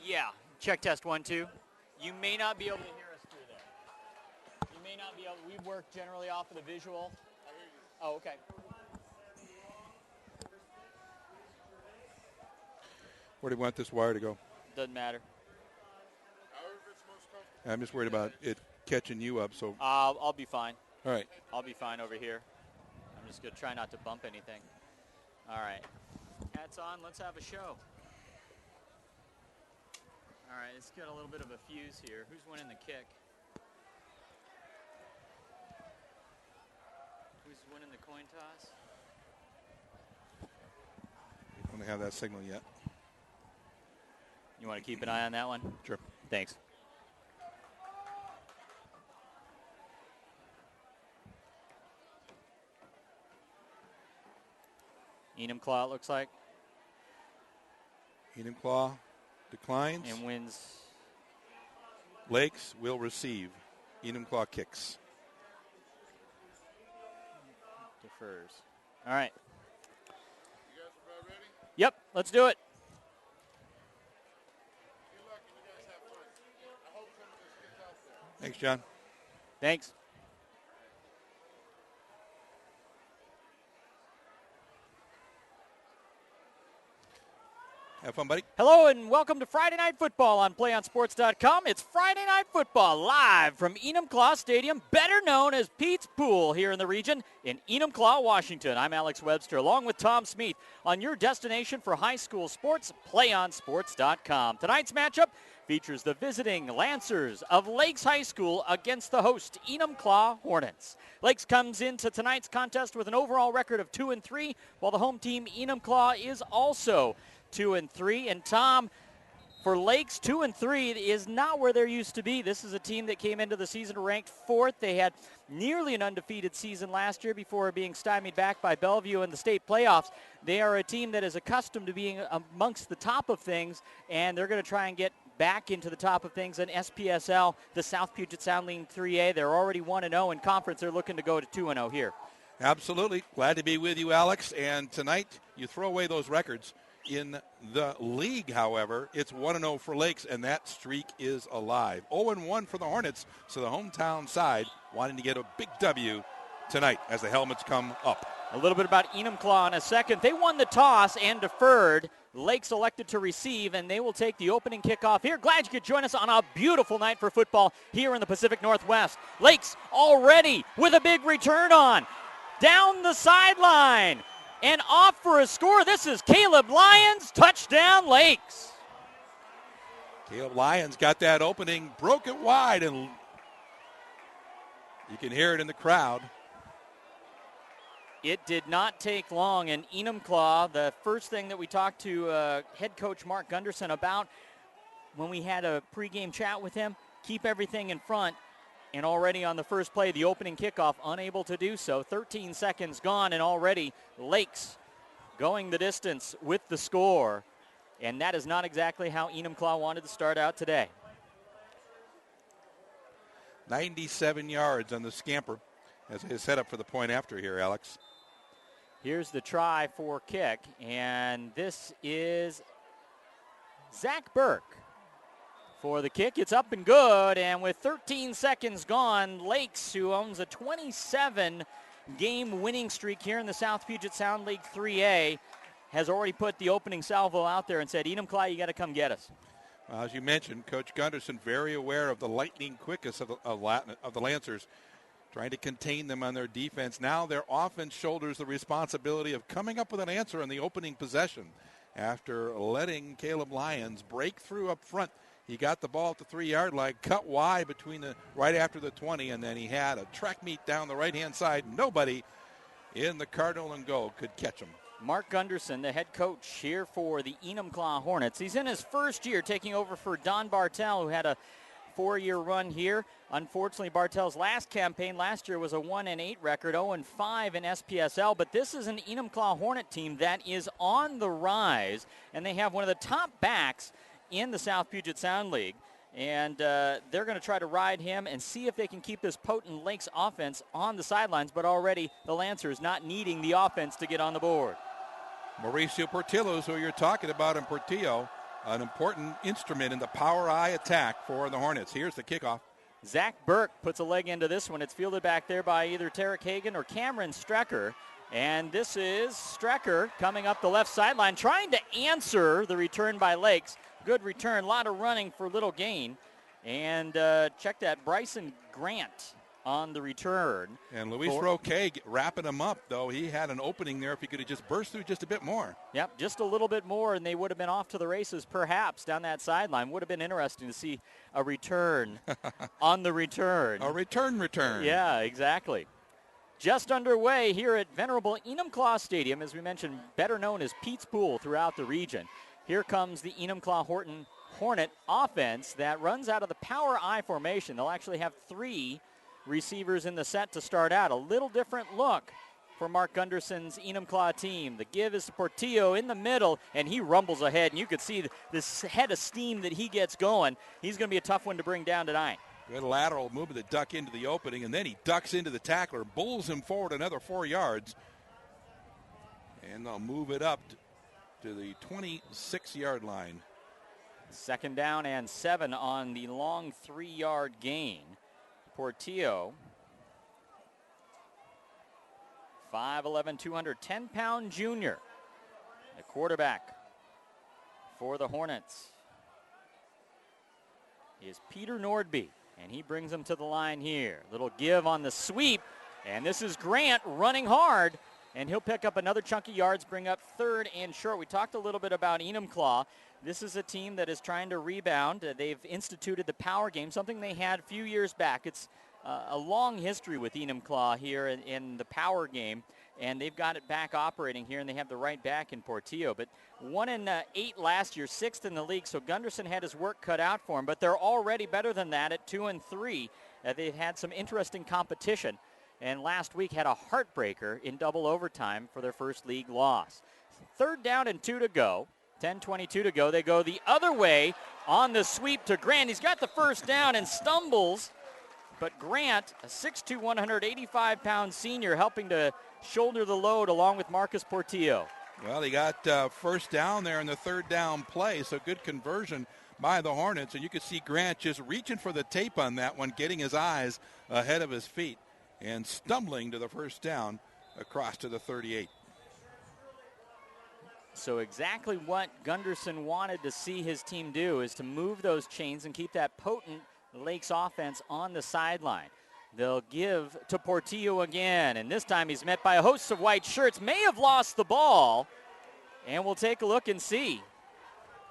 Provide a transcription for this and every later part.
Yeah, check test 1, 2. You may not be able to hear us through there. You may not be able. We work generally off of the visual. I hear you. Oh, okay. Where do you want this wire to go? Doesn't matter. I'm just worried about it catching you up. So I'll be fine. All right. I'll be fine over here. I'm just going to try not to bump anything. All right. Hats on. Let's have a show. All right. Let's get a little bit of a fuse here. Who's winning the kick? Who's winning the coin toss? We don't have that signal yet. You want to keep an eye on that one? Sure. Thanks. Enumclaw, it looks like. Enumclaw declines. And wins. Lakes will receive. Enumclaw kicks. Defers. All right. You guys about ready? Yep, let's do it. Good luck and you guys have fun. I hope some of this gets out there. Thanks, John. Thanks. Have fun, buddy. Hello and welcome to Friday Night Football on PlayOnSports.com. It's Friday Night Football live from Enumclaw Stadium, better known as Pete's Pool here in the region in Enumclaw, Washington. I'm Alex Webster along with Tom Smith on your destination for high school sports, PlayOnSports.com. Tonight's matchup features the visiting Lancers of Lakes High School against the host Enumclaw Hornets. Lakes comes into tonight's contest with an overall record of 2-3, while the home team Enumclaw is also 2-3. And Tom, for Lakes, 2-3 is not where they're used to be. This is a team that came into the season ranked 4th. They had nearly an undefeated season last year before being stymied back by Bellevue in the state playoffs. They are a team that is accustomed to being amongst the top of things, and they're going to try and get back into the top of things in SPSL, the South Puget Sound League 3A. They're already 1-0 in conference. They're looking to go to 2-0 here. Absolutely. Glad to be with you, Alex. And tonight, you throw away those records. In the league, however, it's 1-0 for Lakes, and that streak is alive. 0-1 for the Hornets, so the hometown side wanting to get a big W tonight as the helmets come up. A little bit about Enumclaw in a second. They won the toss and deferred. Lakes elected to receive, and they will take the opening kickoff here. Glad you could join us on a beautiful night for football here in the Pacific Northwest. Lakes already with a big return on. Down the sideline. And off for a score. This is Caleb Lyons, touchdown Lakes. Caleb Lyons got that opening, broke it wide, and you can hear it in the crowd. It did not take long, and Enumclaw, the first thing that we talked to head coach Mark Gunderson about when we had a pregame chat with him, keep everything in front. And already on the first play, the opening kickoff, unable to do so. 13 seconds gone, and already Lakes going the distance with the score. And that is not exactly how Enumclaw wanted to start out today. 97 yards on the scamper as his setup for the point after here, Alex. Here's the try for kick, and this is Zach Burke. For the kick, it's up and good, and with 13 seconds gone, Lakes, who owns a 27-game winning streak here in the South Puget Sound League 3A, has already put the opening salvo out there and said, Enumclaw, you got to come get us. Well, as you mentioned, Coach Gunderson very aware of the lightning quickness of the Lancers, trying to contain them on their defense. Now their offense shoulders the responsibility of coming up with an answer on the opening possession. After letting Caleb Lyons break through up front, he got the ball at the 3-yard line, cut wide right after the 20, and then he had a track meet down the right-hand side. Nobody in the Cardinal and Gold could catch him. Mark Gunderson, the head coach here for the Enumclaw Hornets. He's in his first year taking over for Don Bartel, who had a 4-year run here. Unfortunately, Bartel's last campaign last year was a 1-8 record, 0-5 in SPSL, but this is an Enumclaw Hornet team that is on the rise, and they have one of the top backs in the South Puget Sound League, and they're going to try to ride him and see if they can keep this potent Lakes offense on the sidelines, but already the Lancers not needing the offense to get on the board. Mauricio Portillo's who you're talking about in Portillo an important instrument in the power I attack for the Hornets. Here's the kickoff. Zach Burke puts a leg into this one. It's fielded back there by either Tarek Hagan or Cameron Strecker. And this is Strecker coming up the left sideline, trying to answer the return by Lakes. Good return, a lot of running for little gain. And check that, Bryson Grant on the return. And Luis Roque wrapping him up, though. He had an opening there if he could have just burst through just a bit more. Yep, just a little bit more, and they would have been off to the races perhaps down that sideline. Would have been interesting to see a return on the return. A return. Yeah, exactly. Just underway here at venerable Enumclaw Stadium, as we mentioned, better known as Pete's Pool throughout the region. Here comes the Enumclaw Hornet offense that runs out of the power I formation. They'll actually have 3 receivers in the set to start out. A little different look for Mark Gunderson's Enumclaw team. The give is to Portillo in the middle, and he rumbles ahead. And you could see this head of steam that he gets going. He's going to be a tough one to bring down tonight. Good lateral move to duck into the opening, and then he ducks into the tackler, bulls him forward another 4 yards. And they'll move it up to the 26-yard line. 2nd down and 7 on the long 3-yard gain. Portillo, 5'11", 210-pound junior, the quarterback for the Hornets is Peter Nordby, and he brings them to the line here. Little give on the sweep, and this is Grant running hard, and he'll pick up another chunk of yards, bring up 3rd and short. We talked a little bit about Enumclaw. This is a team that is trying to rebound. They've instituted the power game, something they had a few years back. It's a long history with Enumclaw here in the power game, and they've got it back operating here, and they have the right back in Portillo. But 1-8 last year, 6th in the league, so Gunderson had his work cut out for him, but they're already better than that at 2-3. They've had some interesting competition, and last week had a heartbreaker in double overtime for their first league loss. 3rd down and 2 to go. 10:22 to go. They go the other way on the sweep to Grant. He's got the first down and stumbles, but Grant, a 6'2", 185-pound senior, helping to shoulder the load along with Marcus Portillo. Well, he got first down there in the 3rd down play, so good conversion by the Hornets. And you could see Grant just reaching for the tape on that one, getting his eyes ahead of his feet, and stumbling to the first down across to the 38. So exactly what Gunderson wanted to see his team do is to move those chains and keep that potent Lakes offense on the sideline. They'll give to Portillo again, and this time he's met by a host of white shirts. May have lost the ball, and we'll take a look and see.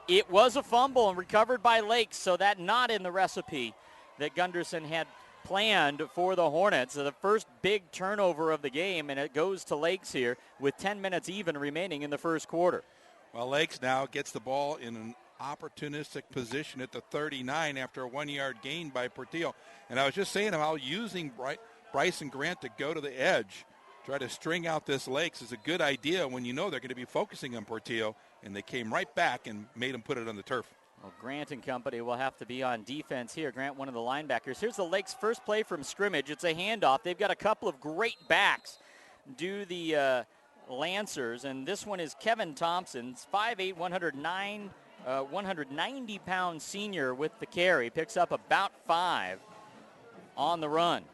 It was a fumble and recovered by Lakes, so that not in the recipe that Gunderson had planned for the Hornets. So the first big turnover of the game, and it goes to Lakes here with 10 minutes even remaining in the first quarter. Well, Lakes now gets the ball in an opportunistic position at the 39 after a 1-yard gain by Portillo. And I was just saying how using Bryson Grant to go to the edge, try to string out this Lakes is a good idea when you know they're going to be focusing on Portillo, and they came right back and made him put it on the turf. Well, Grant and company will have to be on defense here. Grant, one of the linebackers. Here's the Lakes' first play from scrimmage. It's a handoff. They've got a couple of great backs do the Lancers, and this one is Kevin Thompson, 5'8", 190-pound senior with the carry. Picks up about 5 on the run.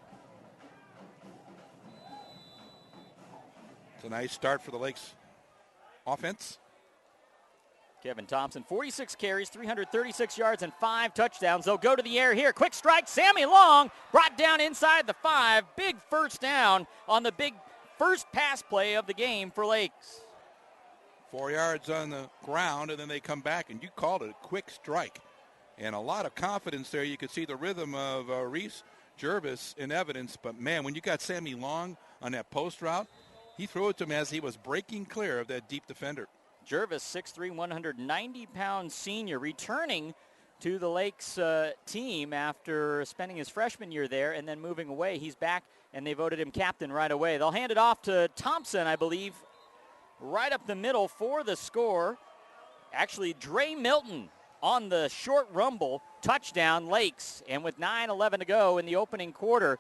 It's a nice start for the Lakes offense. Kevin Thompson, 46 carries, 336 yards, and 5 touchdowns. They'll go to the air here. Quick strike, Sammy Long brought down inside the 5. Big first down on the big first pass play of the game for Lakes. 4 yards on the ground, and then they come back, and you called it a quick strike. And a lot of confidence there. You could see the rhythm of Reese Jervis in evidence. But, man, when you got Sammy Long on that post route, he threw it to him as he was breaking clear of that deep defender. Jervis, 6'3", 190-pound senior, returning to the Lakes team after spending his freshman year there and then moving away. He's back, and they voted him captain right away. They'll hand it off to Thompson, I believe, right up the middle for the score. Actually, Dre Milton on the short rumble, touchdown Lakes. And with 9:11 to go in the opening quarter,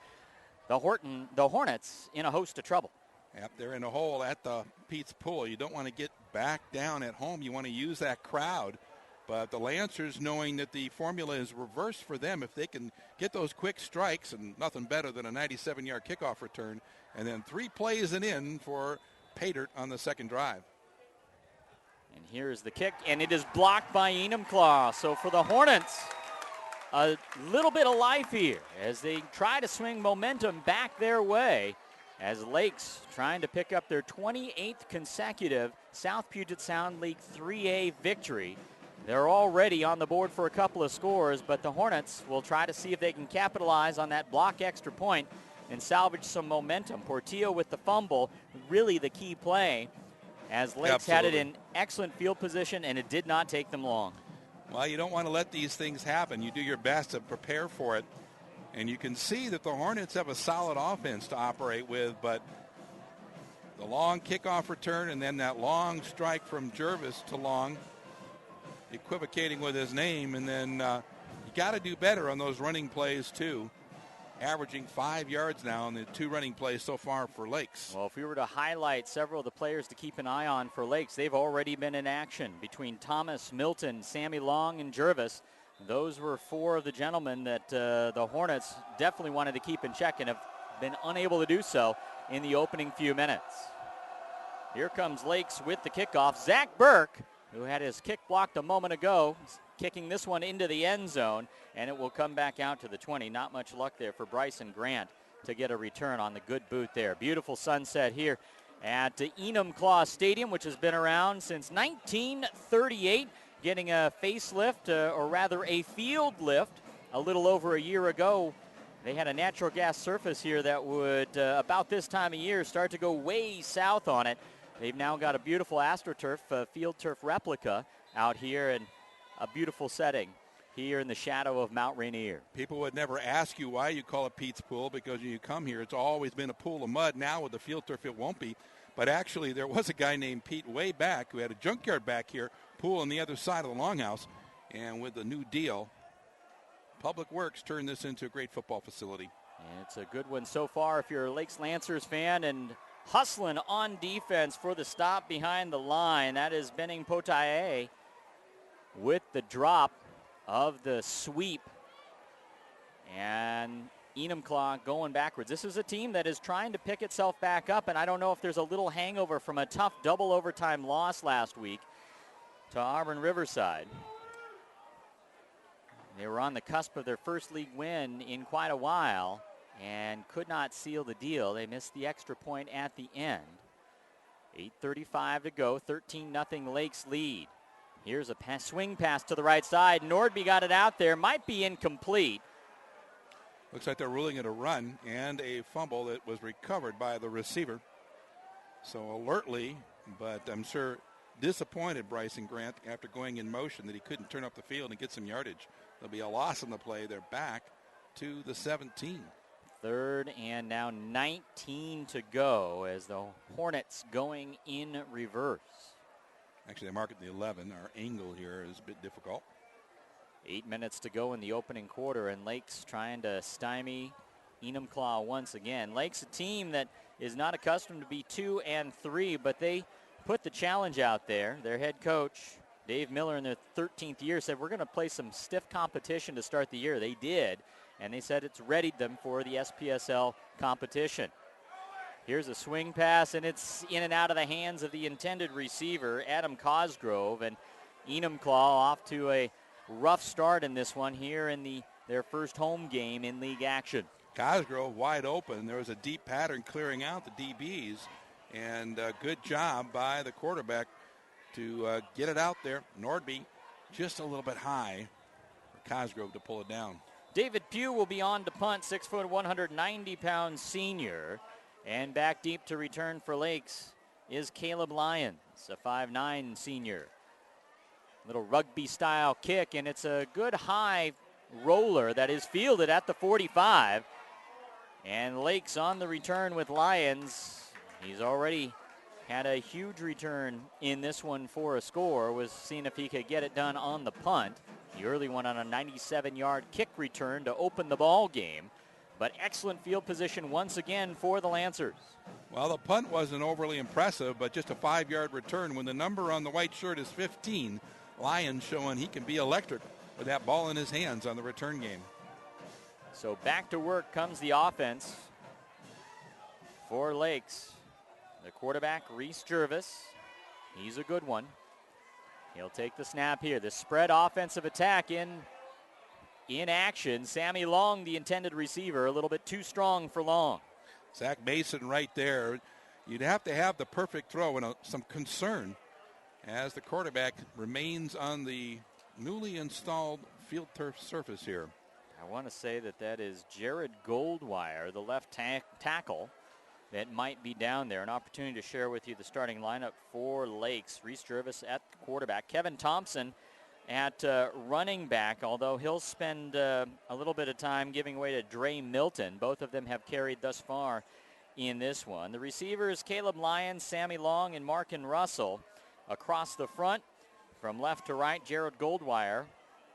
the Hornets in a host of trouble. Yep, they're in a hole at the Pete's Pool. You don't want to get back down at home. You want to use that crowd But the Lancers, knowing that the formula is reversed for them, if they can get those quick strikes, and nothing better than a 97-yard kickoff return, and then 3 plays and in for Paydirt on the second drive. And here's the kick, and it is blocked by Enumclaw. So for the Hornets, a little bit of life here as they try to swing momentum back their way, as Lakes trying to pick up their 28th consecutive South Puget Sound League 3A victory. They're already on the board for a couple of scores, but the Hornets will try to see if they can capitalize on that block extra point and salvage some momentum. Portillo with the fumble, really the key play, as Lakes had it in excellent field position, and it did not take them long. Well, you don't want to let these things happen. You do your best to prepare for it. And you can see that the Hornets have a solid offense to operate with, but the long kickoff return and then that long strike from Jervis to Long, equivocating with his name, and then you got to do better on those running plays too. Averaging 5 yards now on the 2 running plays so far for Lakes. Well, if we were to highlight several of the players to keep an eye on for Lakes, they've already been in action between Thomas, Milton, Sammy Long, and Jervis. Those were 4 of the gentlemen that the Hornets definitely wanted to keep in check and have been unable to do so in the opening few minutes. Here comes Lakes with the kickoff. Zach Burke, who had his kick blocked a moment ago, kicking this one into the end zone, and it will come back out to the 20. Not much luck there for Bryson Grant to get a return on the good boot there. Beautiful sunset here at Enumclaw Stadium, which has been around since 1938, getting a facelift, or rather a field lift, a little over a year ago. They had a natural gas surface here that would, about this time of year, start to go way south on it. They've now got a beautiful AstroTurf, field turf replica out here, and a beautiful setting here in the shadow of Mount Rainier. People would never ask you why you call it Pete's Pool, because when you come here, it's always been a pool of mud. Now with the field turf, it won't be. But actually, there was a guy named Pete way back who had a junkyard back here, pool on the other side of the Longhouse. And with the new deal, Public Works turned this into a great football facility. And it's a good one so far if you're a Lakes Lancers fan, and hustling on defense for the stop behind the line. That is Benning Potaye with the drop of the sweep. And Enumclaw going backwards. This is a team that is trying to pick itself back up, and I don't know if there's a little hangover from a tough double overtime loss last week to Auburn Riverside. They were on the cusp of their first league win in quite a while and could not seal the deal. They missed the extra point at the end. 8:35 to go, 13-0 Lakes lead. Here's a swing pass to the right side. Nordby got it out there, might be incomplete. Looks like they're ruling it a run and a fumble that was recovered by the receiver. So alertly, but I'm sure disappointed Bryson Grant after going in motion that he couldn't turn up the field and get some yardage. There'll be a loss on the play. They're back to the 17. 3rd and now 19 to go as the Hornets going in reverse. Actually, they mark it the 11. Our angle here is a bit difficult. 8 minutes to go in the opening quarter, and Lakes trying to stymie Enumclaw once again. Lakes, a team that is not accustomed to be 2-3, but they put the challenge out there. Their head coach, Dave Miller, in their 13th year, said, we're going to play some stiff competition to start the year. They did, and they said it's readied them for the SPSL competition. Here's a swing pass, and it's in and out of the hands of the intended receiver, Adam Cosgrove, and Enumclaw off to a rough start in this one here in their first home game in league action. Cosgrove wide open. There was a deep pattern clearing out the DBs, and good job by the quarterback to get it out there. Nordby just a little bit high for Cosgrove to pull it down. David Pugh will be on to punt, 6 foot, 190-pound senior. And back deep to return for Lakes is Caleb Lyons, a 5'9 senior. Little rugby-style kick, and it's a good high roller that is fielded at the 45. And Lakes on the return with Lyons. He's already had a huge return in this one for a score. Was seeing if he could get it done on the punt. The early one on a 97-yard kick return to open the ball game. But excellent field position once again for the Lancers. Well, the punt wasn't overly impressive, but just a 5-yard return. When the number on the white shirt is 15, Lion showing he can be electric with that ball in his hands on the return game. So back to work comes the offense for Lakes. The quarterback, Reese Jervis. He's a good one. He'll take the snap here. The spread offensive attack in action. Sammy Long, the intended receiver, a little bit too strong for Long. Zach Mason right there. You'd have to have the perfect throw and some concern as the quarterback remains on the newly installed field turf surface here. I want to say that is Jared Goldwire, the left tackle, that might be down there. An opportunity to share with you the starting lineup for Lakes. Reese Jervis at quarterback. Kevin Thompson at running back, although he'll spend a little bit of time giving way to Dre Milton. Both of them have carried thus far in this one. The receivers, Caleb Lyons, Sammy Long, and Markin Russell. Across the front, from left to right, Jared Goldwire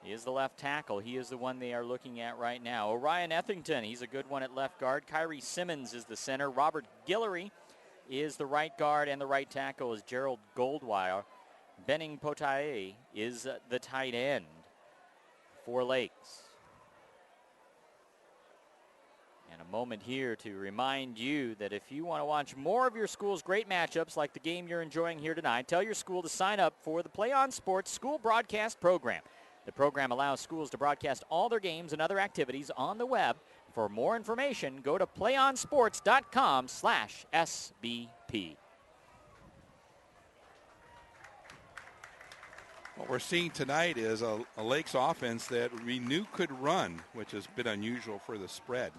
is the left tackle. He is the one they are looking at right now. Orion Ethington, he's a good one at left guard. Kyrie Simmons is the center. Robert Guillory is the right guard, and the right tackle is Gerald Goldwire. Benning Potae is the tight end for Lakes. And a moment here to remind you that if you want to watch more of your school's great matchups like the game you're enjoying here tonight, tell your school to sign up for the Play On Sports School Broadcast Program. The program allows schools to broadcast all their games and other activities on the web. For more information, go to playonsports.com/SBP. What we're seeing tonight is a Lakes offense that we knew could run, which has been unusual for the spread.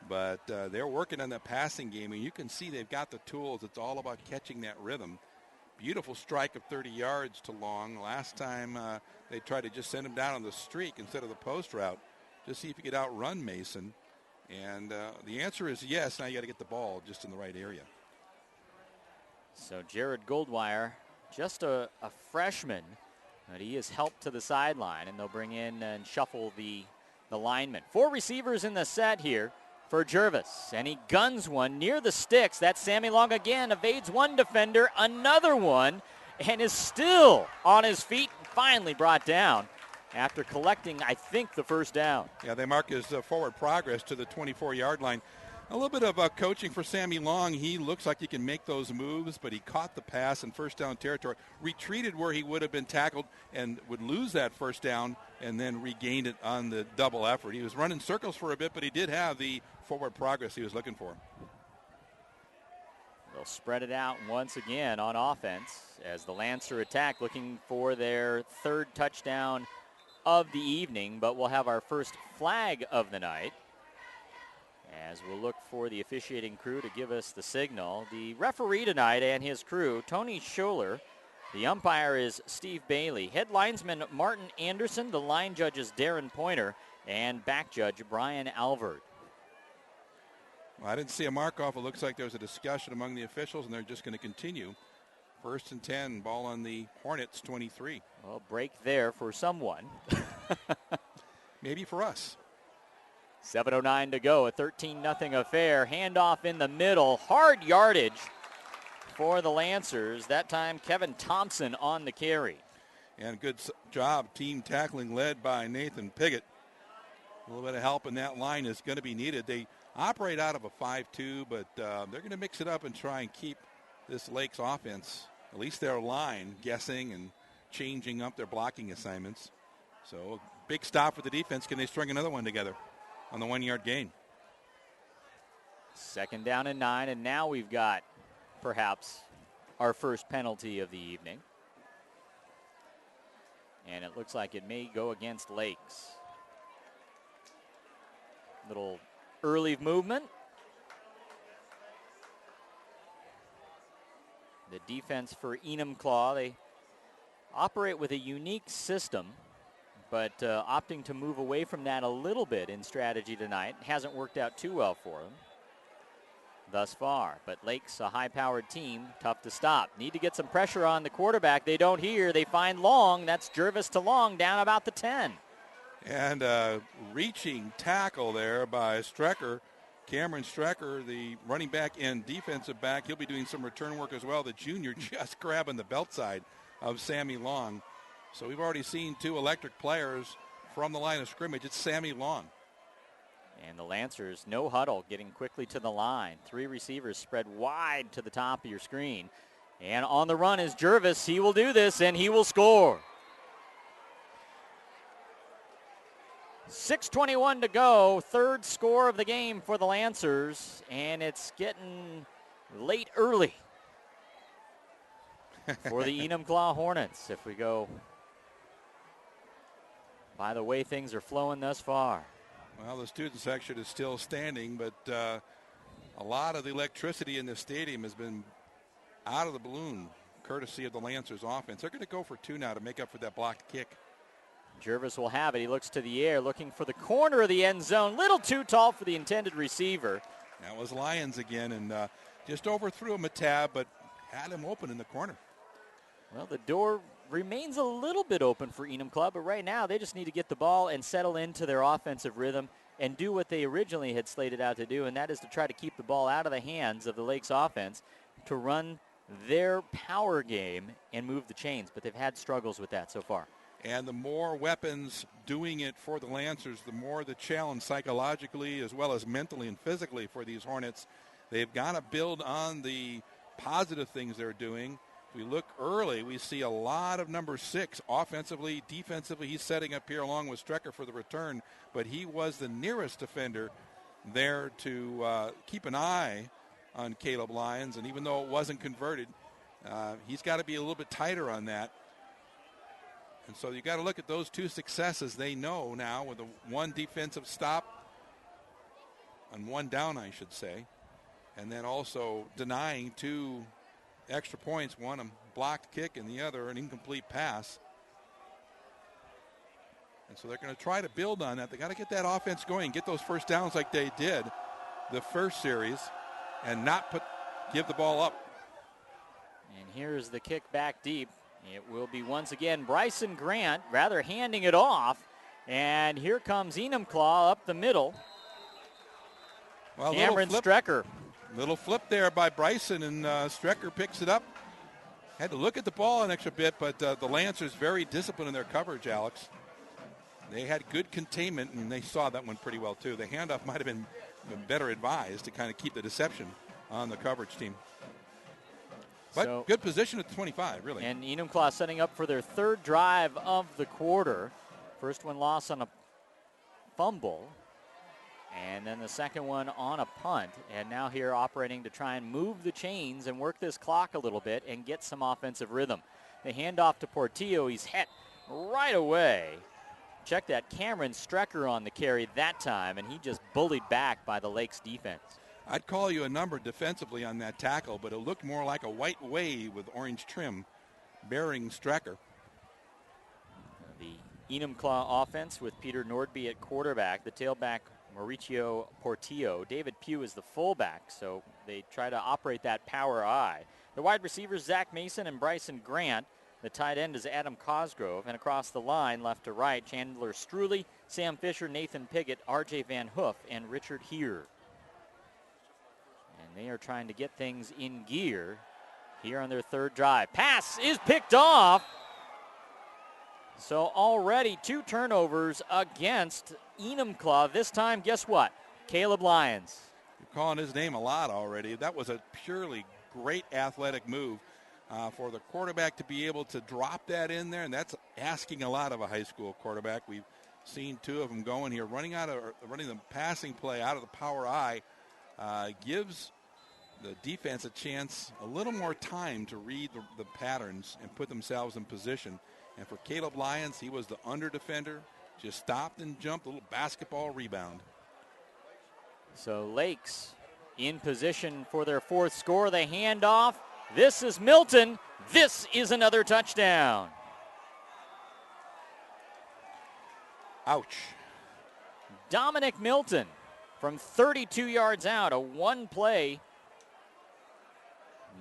But they're working on the passing game, and you can see they've got the tools. It's all about catching that rhythm. Beautiful strike of 30 yards to Long. Last time they tried to just send him down on the streak instead of the post route. Just see if you could outrun Mason. And the answer is yes. Now you got to get the ball just in the right area. So Jared Goldwire, just a freshman, but he is helped to the sideline, and they'll bring in and shuffle the linemen. 4 receivers in the set here for Jervis, and he guns one near the sticks. That's Sammy Long again, evades one defender, another one, and is still on his feet and finally brought down after collecting, I think, the first down. Yeah, they mark his forward progress to the 24-yard line. A little bit of coaching for Sammy Long. He looks like he can make those moves, but he caught the pass in first down territory, retreated where he would have been tackled and would lose that first down, and then regained it on the double effort. He was running circles for a bit, but he did have the forward progress he was looking for. They'll spread it out once again on offense as the Lancer attack, looking for their 3rd touchdown of the evening, but we'll have our first flag of the night as we'll look for the officiating crew to give us the signal. The referee tonight and his crew, Tony Scholler. The umpire is Steve Bailey. Head linesman Martin Anderson. The line judge is Darren Pointer. And back judge Brian Alvord. Well, I didn't see a mark-off. It looks like there's a discussion among the officials, and they're just going to continue. 1st and 10, ball on the Hornets, 23. Well, break there for someone. Maybe for us. 7:09 to go, a 13-0 affair. Handoff in the middle, hard yardage for the Lancers. That time, Kevin Thompson on the carry. And good job, team tackling led by Nathan Piggott. A little bit of help in that line is going to be needed. They operate out of a 5-2, but they're going to mix it up and try and keep this Lakes offense, at least their line, guessing and changing up their blocking assignments. So a big stop for the defense. Can they string another one together on the 1-yard gain? 2nd down and 9, and now we've got perhaps our first penalty of the evening. And it looks like it may go against Lakes. Little early movement. The defense for Enumclaw, they operate with a unique system, but opting to move away from that a little bit in strategy tonight. Hasn't worked out too well for them thus far. But Lakes, a high-powered team, tough to stop. Need to get some pressure on the quarterback. They don't hear. They find Long. That's Jervis to Long down about the 10. And reaching tackle there by Strecker. Cameron Strecker, the running back and defensive back. He'll be doing some return work as well. The junior just grabbing the belt side of Sammy Long. So we've already seen 2 electric players from the line of scrimmage. It's Sammy Long. And the Lancers, no huddle, getting quickly to the line. 3 receivers spread wide to the top of your screen. And on the run is Jervis. He will do this, and he will score. 6:21 to go. 3rd score of the game for the Lancers. And it's getting late early for the Enumclaw Hornets, if we go by the way things are flowing thus far. Well, the student section is still standing, but a lot of the electricity in the stadium has been out of the balloon, courtesy of the Lancers offense. They're going to go for 2 now to make up for that blocked kick. Jervis will have it. He looks to the air, looking for the corner of the end zone. Little too tall for the intended receiver. That was Lyons again, and just overthrew him a tab, but had him open in the corner. Well, the door remains a little bit open for Enumclaw, but right now they just need to get the ball and settle into their offensive rhythm and do what they originally had slated out to do, and that is to try to keep the ball out of the hands of the Lakes offense to run their power game and move the chains, but they've had struggles with that so far. And the more weapons doing it for the Lancers, the more the challenge psychologically as well as mentally and physically for these Hornets. They've got to build on the positive things they're doing. If we look early, we see a lot of number 6 offensively, defensively. He's setting up here along with Strecker for the return, but he was the nearest defender there to keep an eye on Caleb Lyons, and even though it wasn't converted, he's got to be a little bit tighter on that. And so you got to look at those 2 successes. They know now with a 1 defensive stop and 1 down, I should say, and then also denying 2 extra points, one a blocked kick and the other an incomplete pass. And so they're going to try to build on that. They got to get that offense going, get those first downs like they did the first series, and not give the ball up. And here's the kick back deep. It will be once again Bryson Grant, rather handing it off. And here comes Enumclaw up the middle. Well, Cameron Strecker. Little flip there by Bryson, and Strecker picks it up. Had to look at the ball an extra bit, but the Lancers very disciplined in their coverage, Alex. They had good containment, and they saw that one pretty well, too. The handoff might have been better advised to kind of keep the deception on the coverage team. But so, good position at the 25, really. And Enumclaw setting up for their 3rd drive of the quarter. First one lost on a fumble. And then the second one on a punt. And now here operating to try and move the chains and work this clock a little bit and get some offensive rhythm. The handoff to Portillo. He's hit right away. Check that, Cameron Strecker on the carry that time, and he just bullied back by the Lakes defense. I'd call you a number defensively on that tackle, but it looked more like a white wave with orange trim bearing Strecker. The Enumclaw offense with Peter Nordby at quarterback, the tailback Mauricio Portillo. David Pugh is the fullback, so they try to operate that power eye. The wide receivers, Zach Mason and Bryson Grant. The tight end is Adam Cosgrove. And across the line, left to right, Chandler Struley, Sam Fisher, Nathan Piggott, R.J. Van Hoof, and Richard Heer. And they are trying to get things in gear here on their 3rd drive. Pass is picked off. So already 2 turnovers against Enumclaw. This time, guess what? Caleb Lyons. You're calling his name a lot already. That was a purely great athletic move for the quarterback to be able to drop that in there, and that's asking a lot of a high school quarterback. We've seen 2 of them going here. Running the passing play out of the power eye gives the defense a chance, a little more time to read the patterns and put themselves in position. And for Caleb Lyons, he was the under defender, just stopped and jumped, a little basketball rebound. So Lakes in position for their 4th score. They hand off. This is Milton. This is another touchdown. Ouch. Dominic Milton from 32 yards out, a 1-play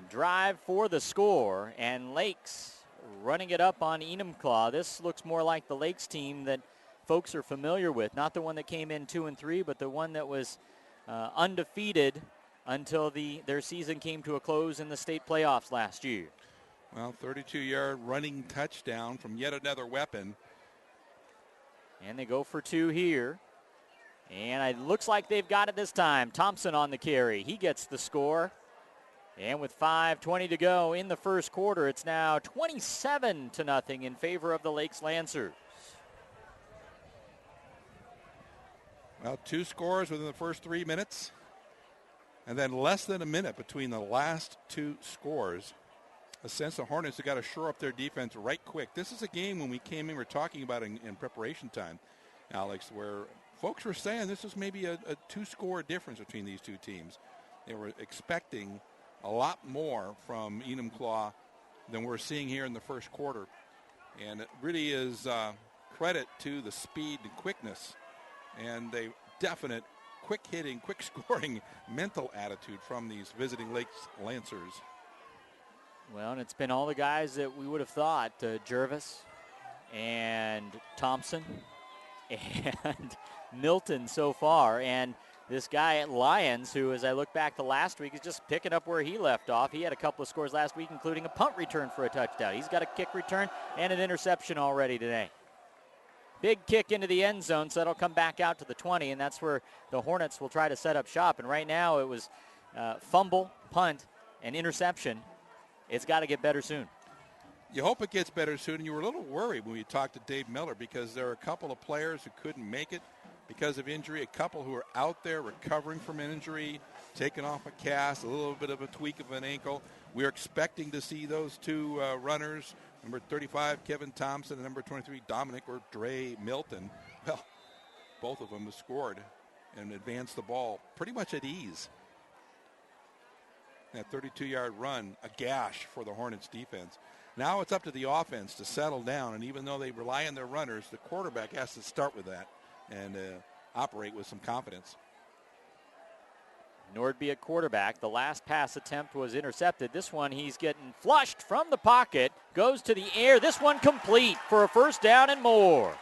drive for the score, and Lakes running it up on Enumclaw. This looks more like the Lakes team that folks are familiar with, not the one that came in 2-3, but the one that was undefeated until their season came to a close in the state playoffs last year. Well, 32-yard running touchdown from yet another weapon. And they go for 2 here. And it looks like they've got it this time. Thompson on the carry. He gets the score. And with 5:20 to go in the first quarter, it's now 27-0 in favor of the Lakes Lancers. Well, 2 scores within the first 3 minutes. And then less than a minute between the last 2 scores. A sense the Hornets have got to shore up their defense right quick. This is a game when we came in, we were talking about in preparation time, Alex, where folks were saying this is maybe a 2-score difference between these 2 teams. They were expecting a lot more from Enumclaw than we're seeing here in the first quarter. And it really is credit to the speed and quickness and a definite quick-hitting, quick-scoring mental attitude from these visiting Lakes Lancers. Well, and it's been all the guys that we would have thought, Jervis and Thompson and Milton so far. And this guy at Lions, who, as I look back to last week, is just picking up where he left off. He had a couple of scores last week, including a punt return for a touchdown. He's got a kick return and an interception already today. Big kick into the end zone, so that'll come back out to the 20, and that's where the Hornets will try to set up shop. And right now it was fumble, punt, and interception. It's got to get better soon. You hope it gets better soon, and you were a little worried when we talked to Dave Miller because there are a couple of players who couldn't make it because of injury, a couple who are out there recovering from an injury, taking off a cast, a little bit of a tweak of an ankle. We're expecting to see those 2 runners, number 35, Kevin Thompson, and number 23, Dominic or Dre Milton. Well, both of them have scored and advanced the ball pretty much at ease. That 32-yard run, a gash for the Hornets defense. Now it's up to the offense to settle down, and even though they rely on their runners, the quarterback has to start with that and operate with some confidence. Nordby at quarterback. The last pass attempt was intercepted. This one he's getting flushed from the pocket, goes to the air. This one complete for a first down and more.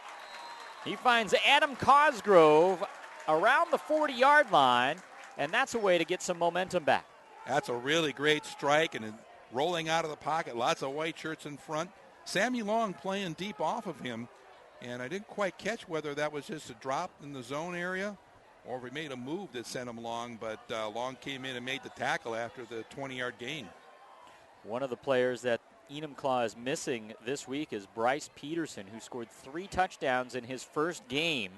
He finds Adam Cosgrove around the 40-yard line, and that's a way to get some momentum back. That's a really great strike, and rolling out of the pocket, lots of white shirts in front. Sammy Long playing deep off of him, and I didn't quite catch whether that was just a drop in the zone area or if he made a move that sent him long, but Long came in and made the tackle after the 20-yard gain. One of the players that Enumclaw is missing this week is Bryce Peterson, who scored 3 touchdowns in his first game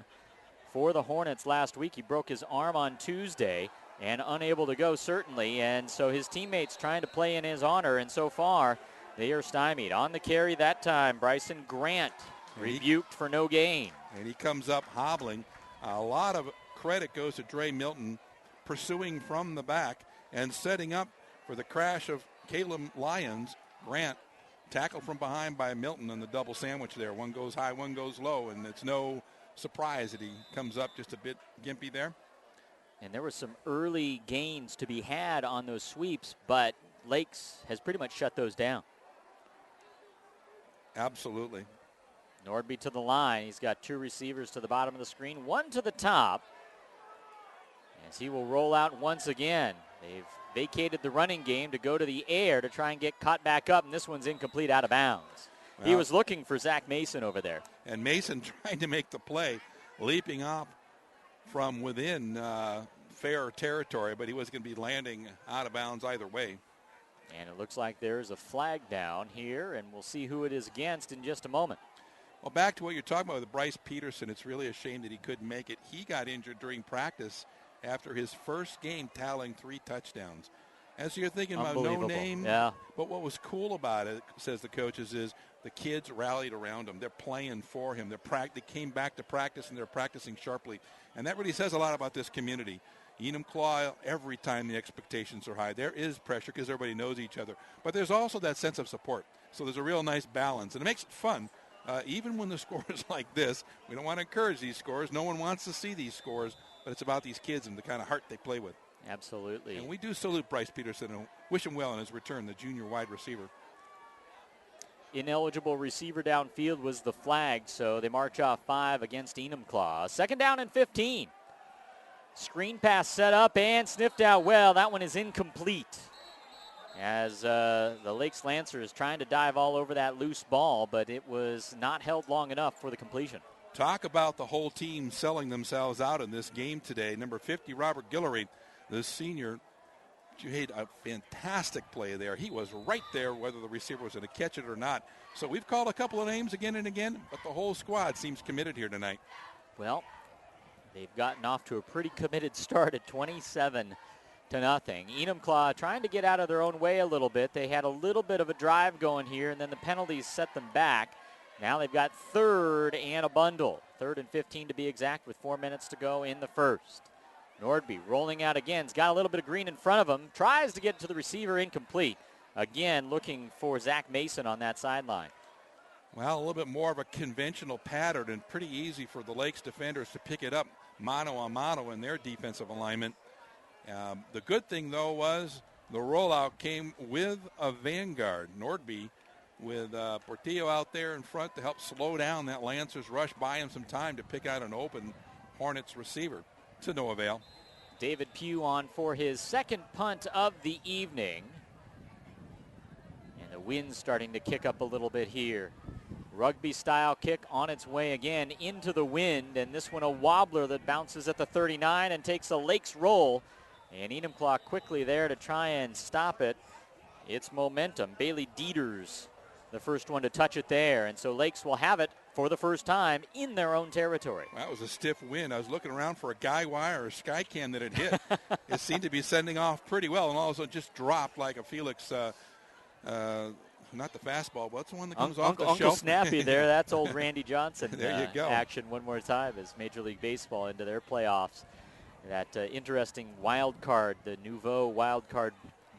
for the Hornets last week. He broke his arm on Tuesday and unable to go, certainly, and so his teammates trying to play in his honor, and so far they are stymied. On the carry that time, Bryson Grant rebuked for no gain. And he comes up hobbling. A lot of credit goes to Dre Milton pursuing from the back and setting up for the crash of Caleb Lyons. Grant tackled from behind by Milton on the double sandwich there. One goes high, one goes low, and it's no surprise that he comes up just a bit gimpy there. And there were some early gains to be had on those sweeps, but Lakes has pretty much shut those down. Absolutely. Nordby to the line. He's got 2 receivers to the bottom of the screen, 1 to the top. As he will roll out once again. They've vacated the running game to go to the air to try and get caught back up, and this one's incomplete out of bounds. Well, he was looking for Zach Mason over there. And Mason trying to make the play, leaping off from within fair territory, but he was going to be landing out of bounds either way. And it looks like there's a flag down here, and we'll see who it is against in just a moment. Well, back to what you're talking about with Bryce Peterson, it's really a shame that he couldn't make it. He got injured during practice after his first game, tallying 3 touchdowns. And so you're thinking about no name. Yeah. But what was cool about it, says the coaches, is the kids rallied around him. They're playing for him. They came back to practice, and they're practicing sharply. And that really says a lot about this community. Enumclaw, every time the expectations are high, there is pressure because everybody knows each other. But there's also that sense of support. So there's a real nice balance. And it makes it fun. Even when the score is like this, we don't want to encourage these scores. No one wants to see these scores. But it's about these kids and the kind of heart they play with. Absolutely. And we do salute Bryce Peterson and wish him well in his return, the junior wide receiver. Ineligible receiver downfield was the flag, so they march off 5 against Enumclaw. 2nd down and 15. Screen pass set up and sniffed out well. That one is incomplete. as the Lakes Lancers trying to dive all over that loose ball, but it was not held long enough for the completion. Talk about the whole team selling themselves out in this game today. Number 50, Robert Guillory, the senior, made a fantastic play there. He was right there whether the receiver was going to catch it or not. So we've called a couple of names again and again, but the whole squad seems committed here tonight. Well, they've gotten off to a pretty committed start at 27-0. Enumclaw trying to get out of their own way a little bit. They had a little bit of a drive going here, and then the penalties set them back. Now they've got third and a bundle. 3rd and 15 to be exact with 4 minutes to go in the first. Nordby rolling out again. He's got a little bit of green in front of him. Tries to get to the receiver, incomplete. Again, looking for Zach Mason on that sideline. Well, a little bit more of a conventional pattern and pretty easy for the Lakes defenders to pick it up mano a mano in their defensive alignment. The good thing, though, was the rollout came with a vanguard. Nordby with Portillo out there in front to help slow down that Lancers rush, buy him some time to pick out an open Hornets receiver. To no avail. David Pugh on for his second punt of the evening. And the wind's starting to kick up a little bit here. Rugby-style kick on its way again into the wind, and this one a wobbler that bounces at the 39 and takes a Lakes roll. And Enumclaw quickly there to try and stop it. It's momentum. Bailey Dieters, the first one to touch it there, and so Lakes will have it for the first time in their own territory. That was a stiff wind. I was looking around for a guy wire or a sky cam that had hit. It seemed to be sending off pretty well, and all of a sudden just dropped like a Felix, not the fastball, but what's the one that comes off the Uncle shelf? Snappy there. That's old Randy Johnson. There you go. Action one more time as Major League Baseball into their playoffs. That interesting wild card, the Nouveau wild card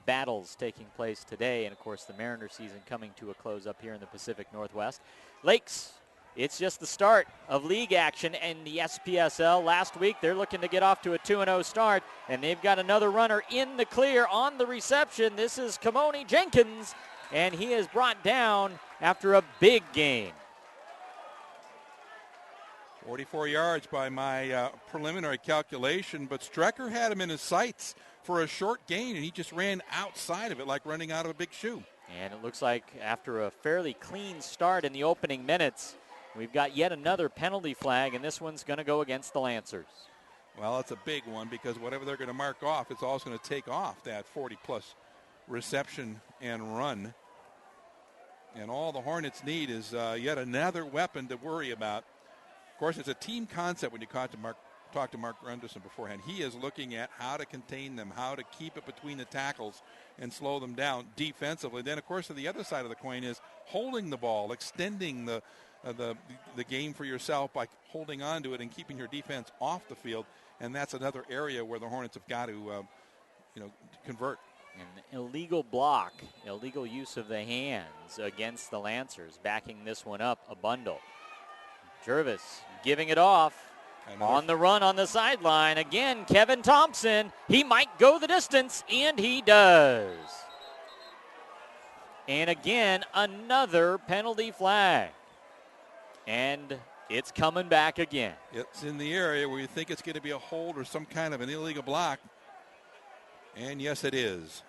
battles taking place today, and of course the Mariner season coming to a close up here in the Pacific Northwest. Lakes, it's just the start of league action in the SPSL. Last week they're looking to get off to a 2-0 start, and they've got another runner in the clear on the reception. This is Kamoni Jenkins, and he is brought down after a big gain. 44 yards by my preliminary calculation, but Strecker had him in his sights for a short gain, and he just ran outside of it like running out of a big shoe. And it looks like after a fairly clean start in the opening minutes, we've got yet another penalty flag, and this one's going to go against the Lancers. Well, it's a big one because whatever they're going to mark off, it's always going to take off that 40-plus reception and run. And all the Hornets need is yet another weapon to worry about. Of course, it's a team concept when you talk to Mark Grunderson beforehand. He is looking at how to contain them, how to keep it between the tackles and slow them down defensively. Then, of course, the other side of the coin is holding the ball, extending the game for yourself by holding on to it and keeping your defense off the field. And that's another area where the Hornets have got to, convert. An illegal block, illegal use of the hands against the Lancers, backing this one up a bundle. Jervis giving it off. On the run on the sideline. Again, Kevin Thompson. He might go the distance, and he does. And again, another penalty flag. And it's coming back again. It's in the area where you think it's going to be a hold or some kind of an illegal block. And yes, it is.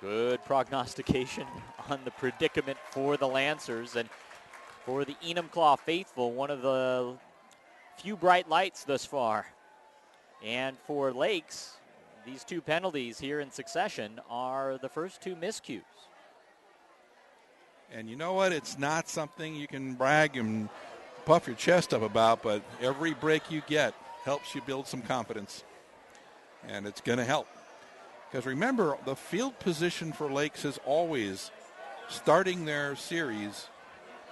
Good prognostication on the predicament for the Lancers. And for the Enumclaw faithful, one of the few bright lights thus far. And for Lakes, these two penalties here in succession are the first two miscues. And you know what? It's not something you can brag and puff your chest up about, but every break you get helps you build some confidence. And it's going to help. Because remember, the field position for Lakes is always starting their series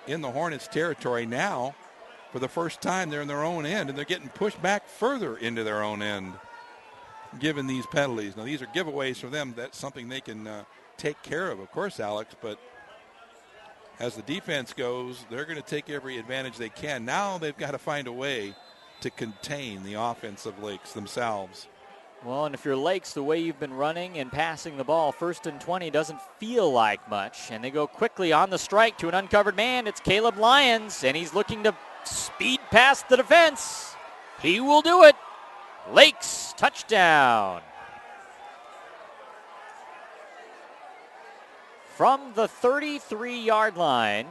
in the Hornets territory. Now, for the first time, they're in their own end, and they're getting pushed back further into their own end, given these penalties. Now, these are giveaways for them. That's something they can take care of course, Alex, but as the defense goes, they're going to take every advantage they can. Now they've got to find a way to contain the offensive Lakes themselves. Well, and if you're Lakes, the way you've been running and passing the ball, 1st and 20 doesn't feel like much. And they go quickly on the strike to an uncovered man. It's Caleb Lyons, and he's looking to speed past the defense. He will do it. Lakes, touchdown. from the 33-yard line.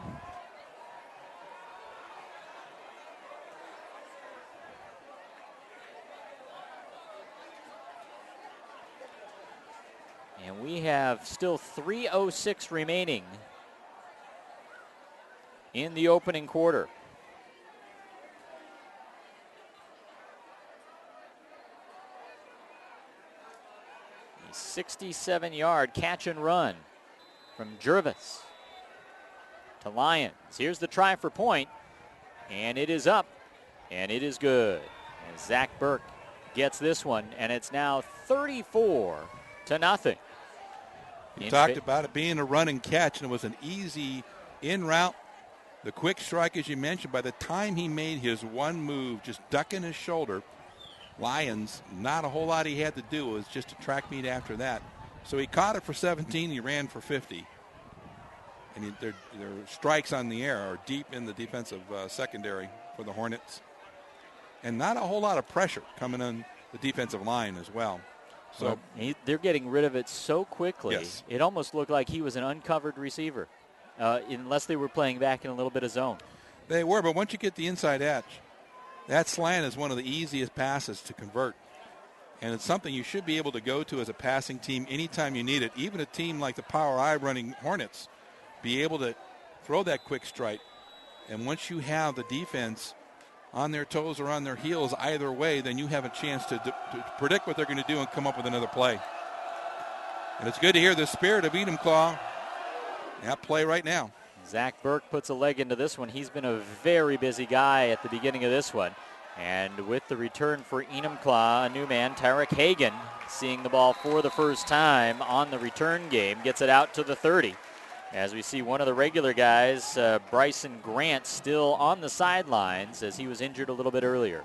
And we have still 3:06 remaining in the opening quarter. A 67-yard catch and run from Jervis to Lyons. Here's the try for point, and it is up, and it is good. And Zach Burke gets this one, and it's now 34-0. You talked about it being a run and catch, and it was an easy in route. The quick strike, as you mentioned, by the time he made his one move, just ducking his shoulder, Lyons, not a whole lot he had to do. It was just a track meet after that. So he caught it for 17. He ran for 50. And their strikes on the air are deep in the defensive secondary for the Hornets. And not a whole lot of pressure coming on the defensive line as well. So they're getting rid of it so quickly. Yes. It almost looked like he was an uncovered receiver, unless they were playing back in a little bit of zone. They were, but once you get the inside edge, that slant is one of the easiest passes to convert. And it's something you should be able to go to as a passing team anytime you need it. Even a team like the Power I running Hornets, be able to throw that quick strike. And once you have the defense on their toes or on their heels either way, then you have a chance to predict what they're going to do and come up with another play. And it's good to hear the spirit of Enumclaw at play right now. Zach Burke puts a leg into this one. He's been a very busy guy at the beginning of this one. And with the return for Enumclaw, a new man, Tarek Hagan, seeing the ball for the first time on the return game, gets it out to the 30. As we see one of the regular guys, Bryson Grant, still on the sidelines as he was injured a little bit earlier.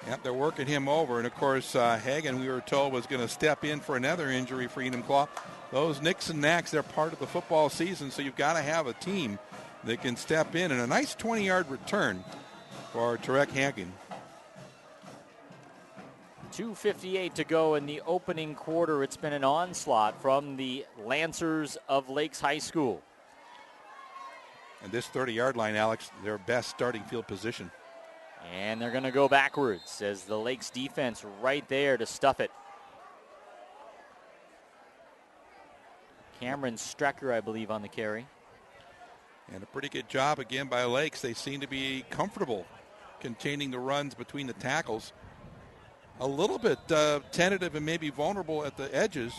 Yep, they're working him over. And, of course, Hagan, we were told, was going to step in for another injury for Enumclaw. Those nicks and knacks, they're part of the football season, so you've got to have a team that can step in. And a nice 20-yard return for Tarek Hagan. 2:58 to go in the opening quarter. It's been an onslaught from the Lancers of Lakes High School. And this 30-yard line, Alex, their best starting field position. And they're going to go backwards as the Lakes defense right there to stuff it. Cameron Strecker, I believe, on the carry. And a pretty good job again by Lakes. They seem to be comfortable containing the runs between the tackles. A little bit tentative and maybe vulnerable at the edges,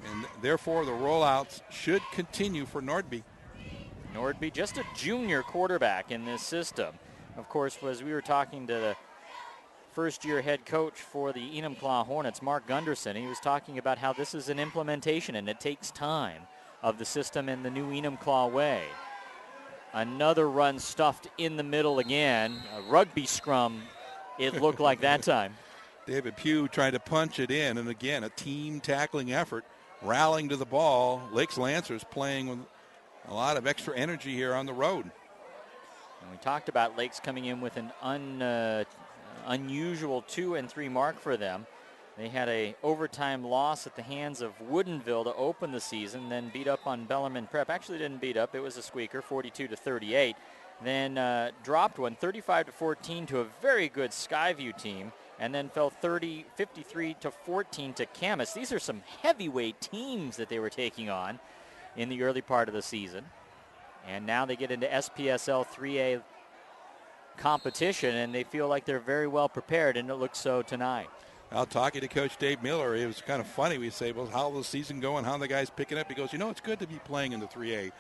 and therefore the rollouts should continue for Nordby. Nordby, just a junior quarterback in this system. Of course, as we were talking to the first-year head coach for the Enumclaw Hornets, Mark Gunderson, he was talking about how this is an implementation and it takes time of the system in the new Enumclaw way. Another run stuffed in the middle again. A rugby scrum, it looked like that time. David Pugh trying to punch it in, and again, a team tackling effort, rallying to the ball. Lakes Lancers playing with a lot of extra energy here on the road. And we talked about Lakes coming in with an unusual 2-3 mark for them. They had a overtime loss at the hands of Woodinville to open the season, then beat up on Bellarmine Prep. Actually didn't beat up, it was a squeaker, 42-38. Then dropped one, 35-14 to a very good Skyview team, and then fell 53-14 to Camas. These are some heavyweight teams that they were taking on in the early part of the season. And now they get into SPSL 3A competition, and they feel like they're very well prepared, and it looks so tonight. Well, talking to Coach Dave Miller, it was kind of funny. We say, well, how's the season going? How are the guys picking up? He goes, it's good to be playing in the 3A.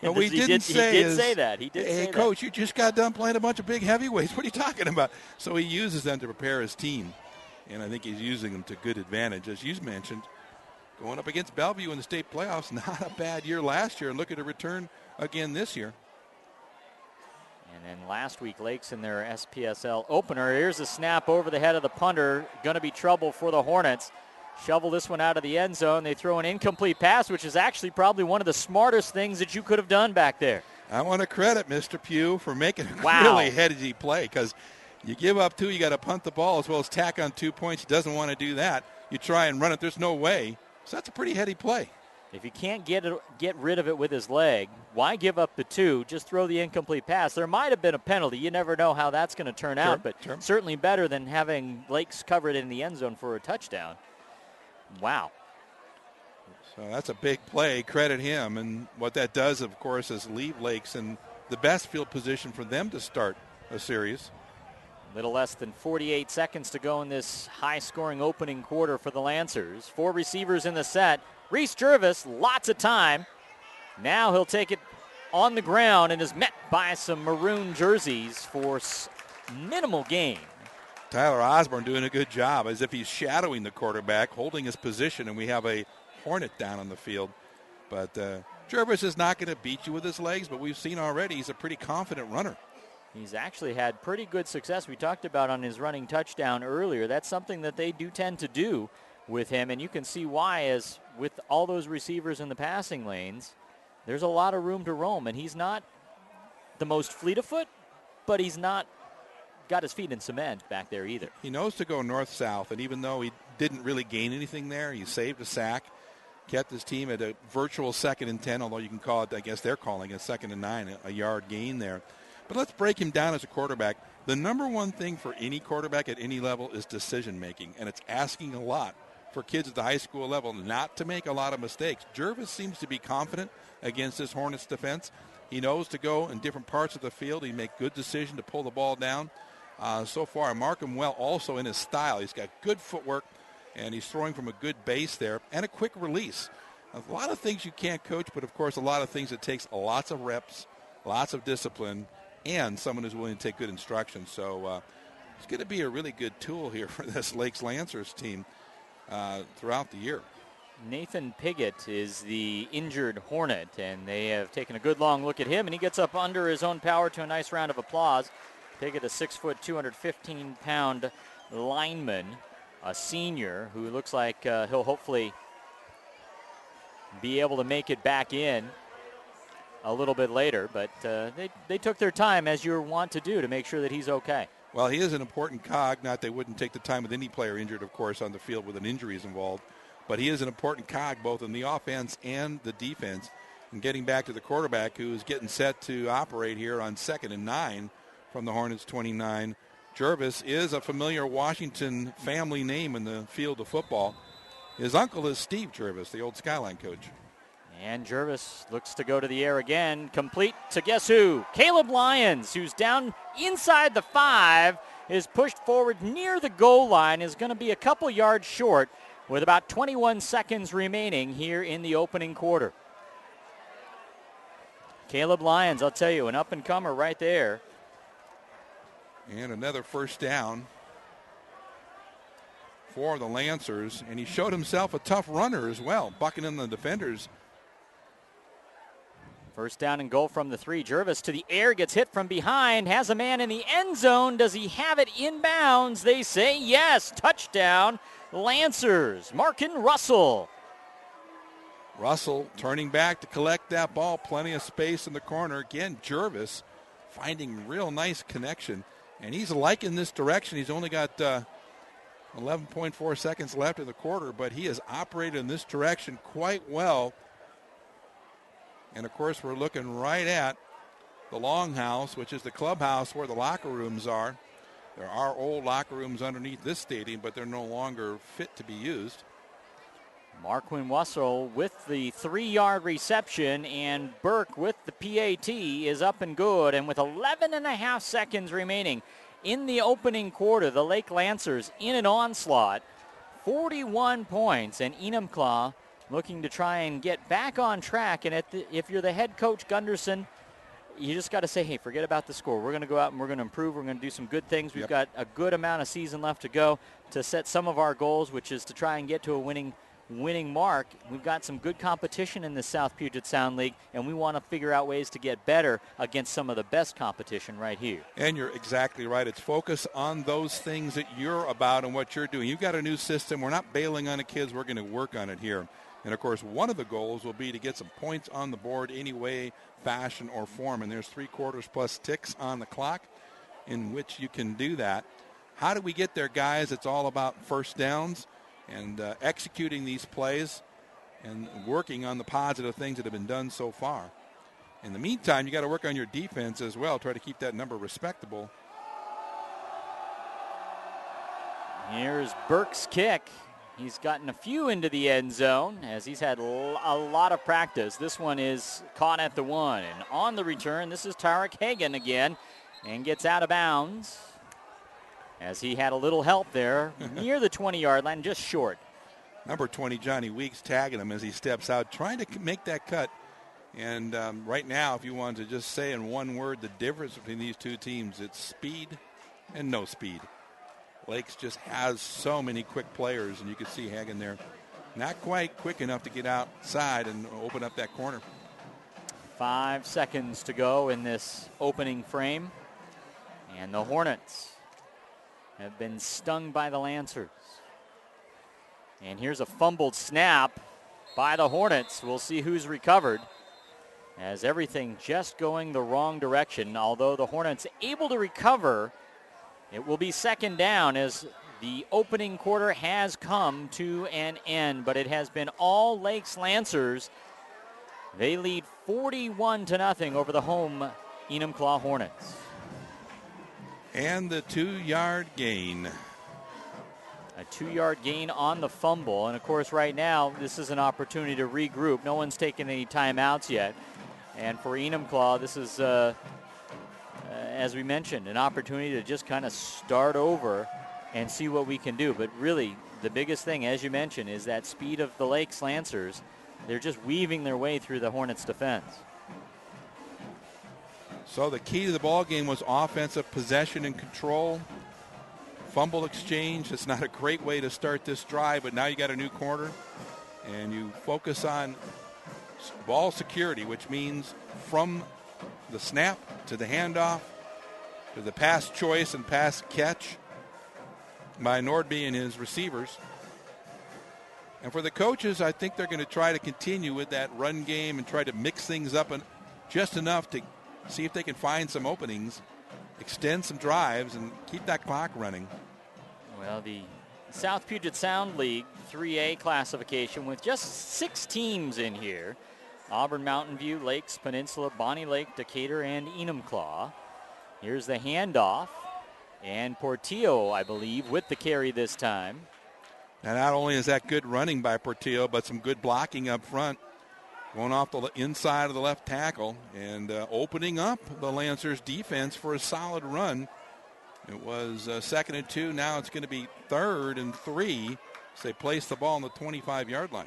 But we he did say that. Hey, Coach, you just got done playing a bunch of big heavyweights. What are you talking about? So he uses them to prepare his team, and I think he's using them to good advantage. As you mentioned, going up against Bellevue in the state playoffs, not a bad year last year, and look at a return again this year. And then last week, Lakes in their SPSL opener. Here's a snap over the head of the punter. Going to be trouble for the Hornets. Shovel this one out of the end zone. They throw an incomplete pass, which is actually probably one of the smartest things that you could have done back there. I want to credit Mr. Pugh for making a really heady play, because you give up 2, you got to punt the ball as well as tack on 2 points. He doesn't want to do that. You try and run it. There's no way. So that's a pretty heady play. If he can't get rid of it with his leg, why give up the 2? Just throw the incomplete pass. There might have been a penalty. You never know how that's going to turn out, but certainly better than having Lakes covered in the end zone for a touchdown. Wow. So that's a big play. Credit him. And what that does, of course, is leave Lakes in the best field position for them to start a series. Little less than 48 seconds to go in this high-scoring opening quarter for the Lancers. 4 receivers in the set. Reese Jervis, lots of time. Now he'll take it on the ground and is met by some maroon jerseys for minimal gain. Tyler Osborne doing a good job as if he's shadowing the quarterback, holding his position, and we have a Hornet down on the field. But Jervis is not going to beat you with his legs, but we've seen already he's a pretty confident runner. He's actually had pretty good success. We talked about on his running touchdown earlier. That's something that they do tend to do with him, and you can see why, as with all those receivers in the passing lanes, there's a lot of room to roam, and he's not the most fleet of foot, but he's not got his feet in cement back there either. He knows to go north-south, and even though he didn't really gain anything there, he saved a sack, kept his team at a virtual 2nd and 10, although you can call it, I guess they're calling it 2nd and 9, a yard gain there. But let's break him down as a quarterback. The number one thing for any quarterback at any level is decision-making, and it's asking a lot for kids at the high school level not to make a lot of mistakes. Jervis seems to be confident against this Hornets defense. He knows to go in different parts of the field. He make good decision to pull the ball down. So far, I mark him well also in his style. He's got good footwork, and he's throwing from a good base there and a quick release. A lot of things you can't coach, but, of course, a lot of things it takes lots of reps, lots of discipline, and someone who's willing to take good instruction. So it's going to be a really good tool here for this Lakes Lancers team throughout the year. Nathan Piggott is the injured Hornet, and they have taken a good long look at him, and he gets up under his own power to a nice round of applause. Piggott, a 6', 215-pound lineman, a senior who looks like he'll hopefully be able to make it back in a little bit later, but they took their time, as you want to do, to make sure that he's okay. Well, he is an important cog. Not they wouldn't take the time with any player injured, of course, on the field with an injuries involved. But he is an important cog both in the offense and the defense. And getting back to the quarterback, who is getting set to operate here on 2nd and 9 from the Hornets 29. Jervis is a familiar Washington family name in the field of football. His uncle is Steve Jervis, the old Skyline coach. And Jervis looks to go to the air again, complete to guess who? Caleb Lyons, who's down inside the 5, is pushed forward near the goal line, is going to be a couple yards short with about 21 seconds remaining here in the opening quarter. Caleb Lyons, I'll tell you, an up-and-comer right there. And another first down for the Lancers, and he showed himself a tough runner as well, bucking in the defenders. First down and goal from the 3. Jervis to the air, gets hit from behind, has a man in the end zone. Does he have it inbounds? They say yes. Touchdown, Lancers. Markin Russell. Russell turning back to collect that ball. Plenty of space in the corner. Again, Jervis finding real nice connection. And he's liking this direction. He's only got 11.4 seconds left in the quarter, but he has operated in this direction quite well. And, of course, we're looking right at the Longhouse, which is the clubhouse where the locker rooms are. There are old locker rooms underneath this stadium, but they're no longer fit to be used. Marquin Russell with the 3-yard reception, and Burke with the PAT is up and good. And with 11.5 seconds remaining in the opening quarter, the Lake Lancers in an onslaught, 41 points, and Enumclaw looking to try and get back on track. And if you're the head coach, Gunderson, you just got to say, hey, forget about the score. We're going to go out and we're going to improve. We're going to do some good things. We've got a good amount of season left to go to set some of our goals, which is to try and get to a winning mark. We've got some good competition in the South Puget Sound League, and we want to figure out ways to get better against some of the best competition right here. And you're exactly right. It's focus on those things that you're about and what you're doing. You've got a new system. We're not bailing on the kids. We're going to work on it here. And, of course, one of the goals will be to get some points on the board any way, fashion, or form. And there's 3 quarters plus ticks on the clock in which you can do that. How do we get there, guys? It's all about first downs and executing these plays. and working on the positive things that have been done so far. In the meantime, you got to work on your defense as well. Try to keep that number respectable. Here's Burke's kick. He's gotten a few into the end zone as he's had a lot of practice. This one is caught at the 1. And on the return, this is Tarek Hagan again and gets out of bounds as he had a little help there near the 20-yard line, just short. Number 20, Johnny Weeks, tagging him as he steps out, trying to make that cut. And right now, if you want to just say in one word the difference between these two teams, it's speed and no speed. Lakes just has so many quick players, and you can see Hagan there not quite quick enough to get outside and open up that corner. 5 seconds to go in this opening frame. And the Hornets have been stung by the Lancers. And here's a fumbled snap by the Hornets. We'll see who's recovered, as everything just going the wrong direction. Although the Hornets able to recover, it will be second down as the opening quarter has come to an end, but it has been all Lakes Lancers. They lead 41-0 over the home Enumclaw Hornets. And the 2-yard gain. A 2-yard gain on the fumble. And, of course, right now, this is an opportunity to regroup. No one's taken any timeouts yet. And for Enumclaw, this is, as we mentioned, an opportunity to just kind of start over and see what we can do. But really, the biggest thing, as you mentioned, is that speed of the Lakes Lancers. They're just weaving their way through the Hornets' defense. So the key to the ball game was offensive possession and control. Fumble exchange. It's not a great way to start this drive, but now you got a new corner, and you focus on ball security, which means from the snap to the handoff to the pass choice and pass catch by Nordby and his receivers. And for the coaches, I think they're going to try to continue with that run game and try to mix things up and just enough to see if they can find some openings, extend some drives, and keep that clock running. Well, the South Puget Sound League 3A classification with just 6 teams in here. Auburn, Mountain View, Lakes, Peninsula, Bonnie Lake, Decatur, and Enumclaw. Here's the handoff. And Portillo, I believe, with the carry this time. And not only is that good running by Portillo, but some good blocking up front. Going off the inside of the left tackle and opening up the Lancers defense for a solid run. It was 2nd and 2. Now it's going to be 3rd and 3 as they place the ball on the 25-yard line.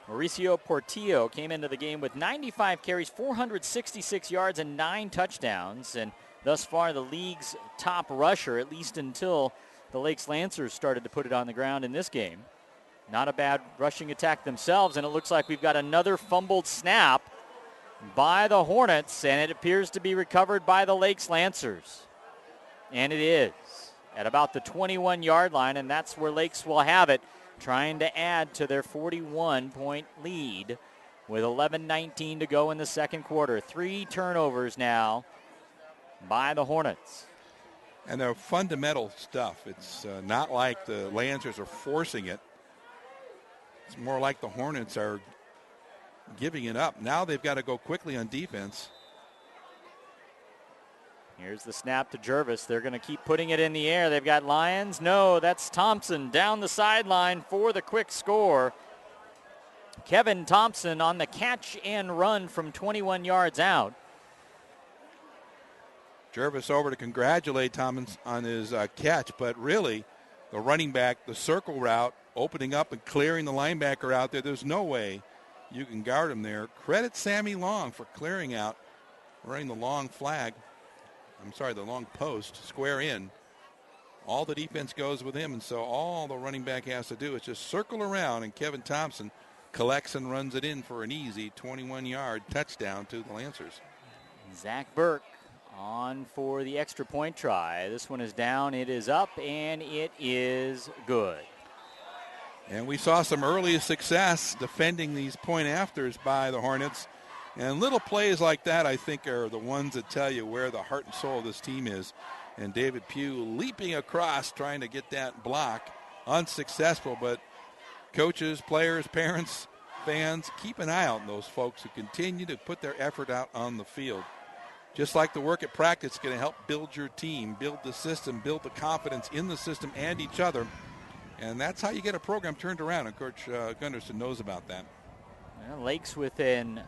Mauricio Portillo came into the game with 95 carries, 466 yards, and 9 touchdowns. And thus far, the league's top rusher, at least until the Lakes Lancers started to put it on the ground in this game. Not a bad rushing attack themselves, and it looks like we've got another fumbled snap by the Hornets, and it appears to be recovered by the Lakes Lancers. And it is at about the 21-yard line, and that's where Lakes will have it, trying to add to their 41-point lead with 11:19 to go in the second quarter. 3 turnovers now by the Hornets. And they're fundamental stuff. It's not like the Lancers are forcing it. It's more like the Hornets are giving it up. Now they've got to go quickly on defense. Here's the snap to Jervis. They're going to keep putting it in the air. They've got Lyons. No, that's Thompson down the sideline for the quick score. Kevin Thompson on the catch and run from 21 yards out. Jervis over to congratulate Thompson on his catch, but really the running back, the circle route, opening up and clearing the linebacker out there, there's no way you can guard him there. Credit Sammy Long for clearing out, running the long flag. The long post, square in. All the defense goes with him, and so all the running back has to do is just circle around, and Kevin Thompson collects and runs it in for an easy 21-yard touchdown to the Lancers. Zach Burke on for the extra point try. This one is down, it is up, and it is good. And we saw some early success defending these point afters by the Hornets. And little plays like that, I think, are the ones that tell you where the heart and soul of this team is. And David Pugh leaping across, trying to get that block. Unsuccessful, but coaches, players, parents fans, keep an eye out on those folks who continue to put their effort out on the field. Just like the work at practice is going to help build your team, build the system, build the confidence in the system and each other. And that's how you get a program turned around, and Coach Gunderson knows about that. Well, Lakes within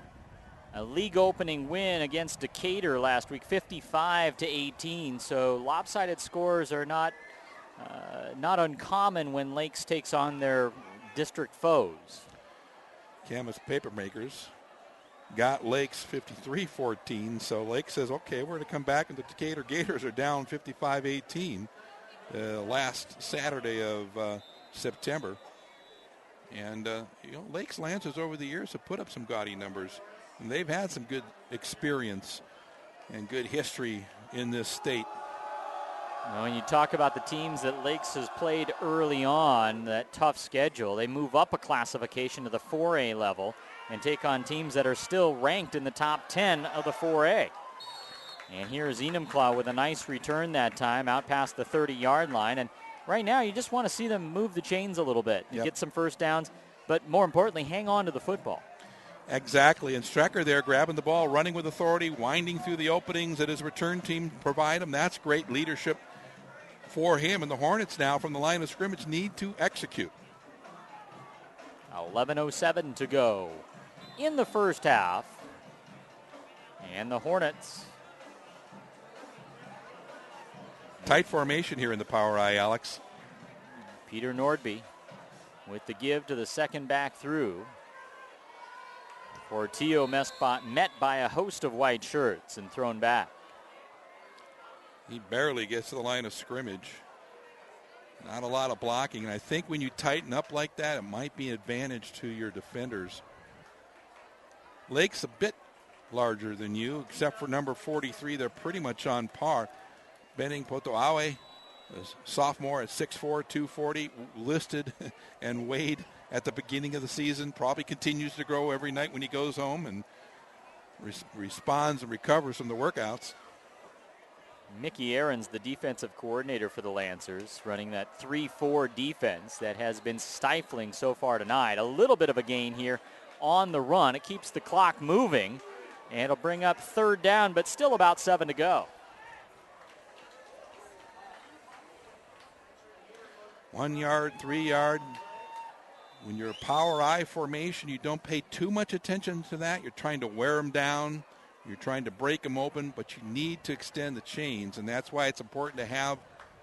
a league opening win against Decatur last week, 55-18. So lopsided scores are not uncommon when Lakes takes on their district foes. Camas Papermakers got Lakes 53-14. So Lake says, okay, we're going to come back, and the Decatur Gators are down 55-18 last Saturday of September. And, Lakes Lancers over the years have put up some gaudy numbers. And they've had some good experience and good history in this state. Well, when you talk about the teams that Lakes has played early on, that tough schedule, they move up a classification to the 4A level and take on teams that are still ranked in the top 10 of the 4A. And here's Enumclaw with a nice return that time out past the 30-yard line. And right now you just want to see them move the chains a little bit and get some first downs, but more importantly, hang on to the football. Exactly, and Strecker there grabbing the ball, running with authority, winding through the openings that his return team provide him. That's great leadership for him. And the Hornets now from the line of scrimmage need to execute. 11:07 to go in the first half. And the Hornets. Tight formation here in the Power I, Alex. Peter Nordby with the give to the second back through. Portillo met by a host of white shirts and thrown back. He barely gets to the line of scrimmage. Not a lot of blocking. And I think when you tighten up like that, it might be an advantage to your defenders. Lake's a bit larger than you, except for number 43. They're pretty much on par. Benning Potoawe, sophomore at 6'4", 240, listed and weighed at the beginning of the season. Probably continues to grow every night when he goes home and responds and recovers from the workouts. Mickey Aarons, the defensive coordinator for the Lancers, running that 3-4 defense that has been stifling so far tonight. A little bit of a gain here on the run. It keeps the clock moving, and it'll bring up third down, but still about 7 to go. 1 yard, 3 yard. When you're a power I formation, you don't pay too much attention to that. You're trying to wear them down. You're trying to break them open, but you need to extend the chains, and that's why it's important to have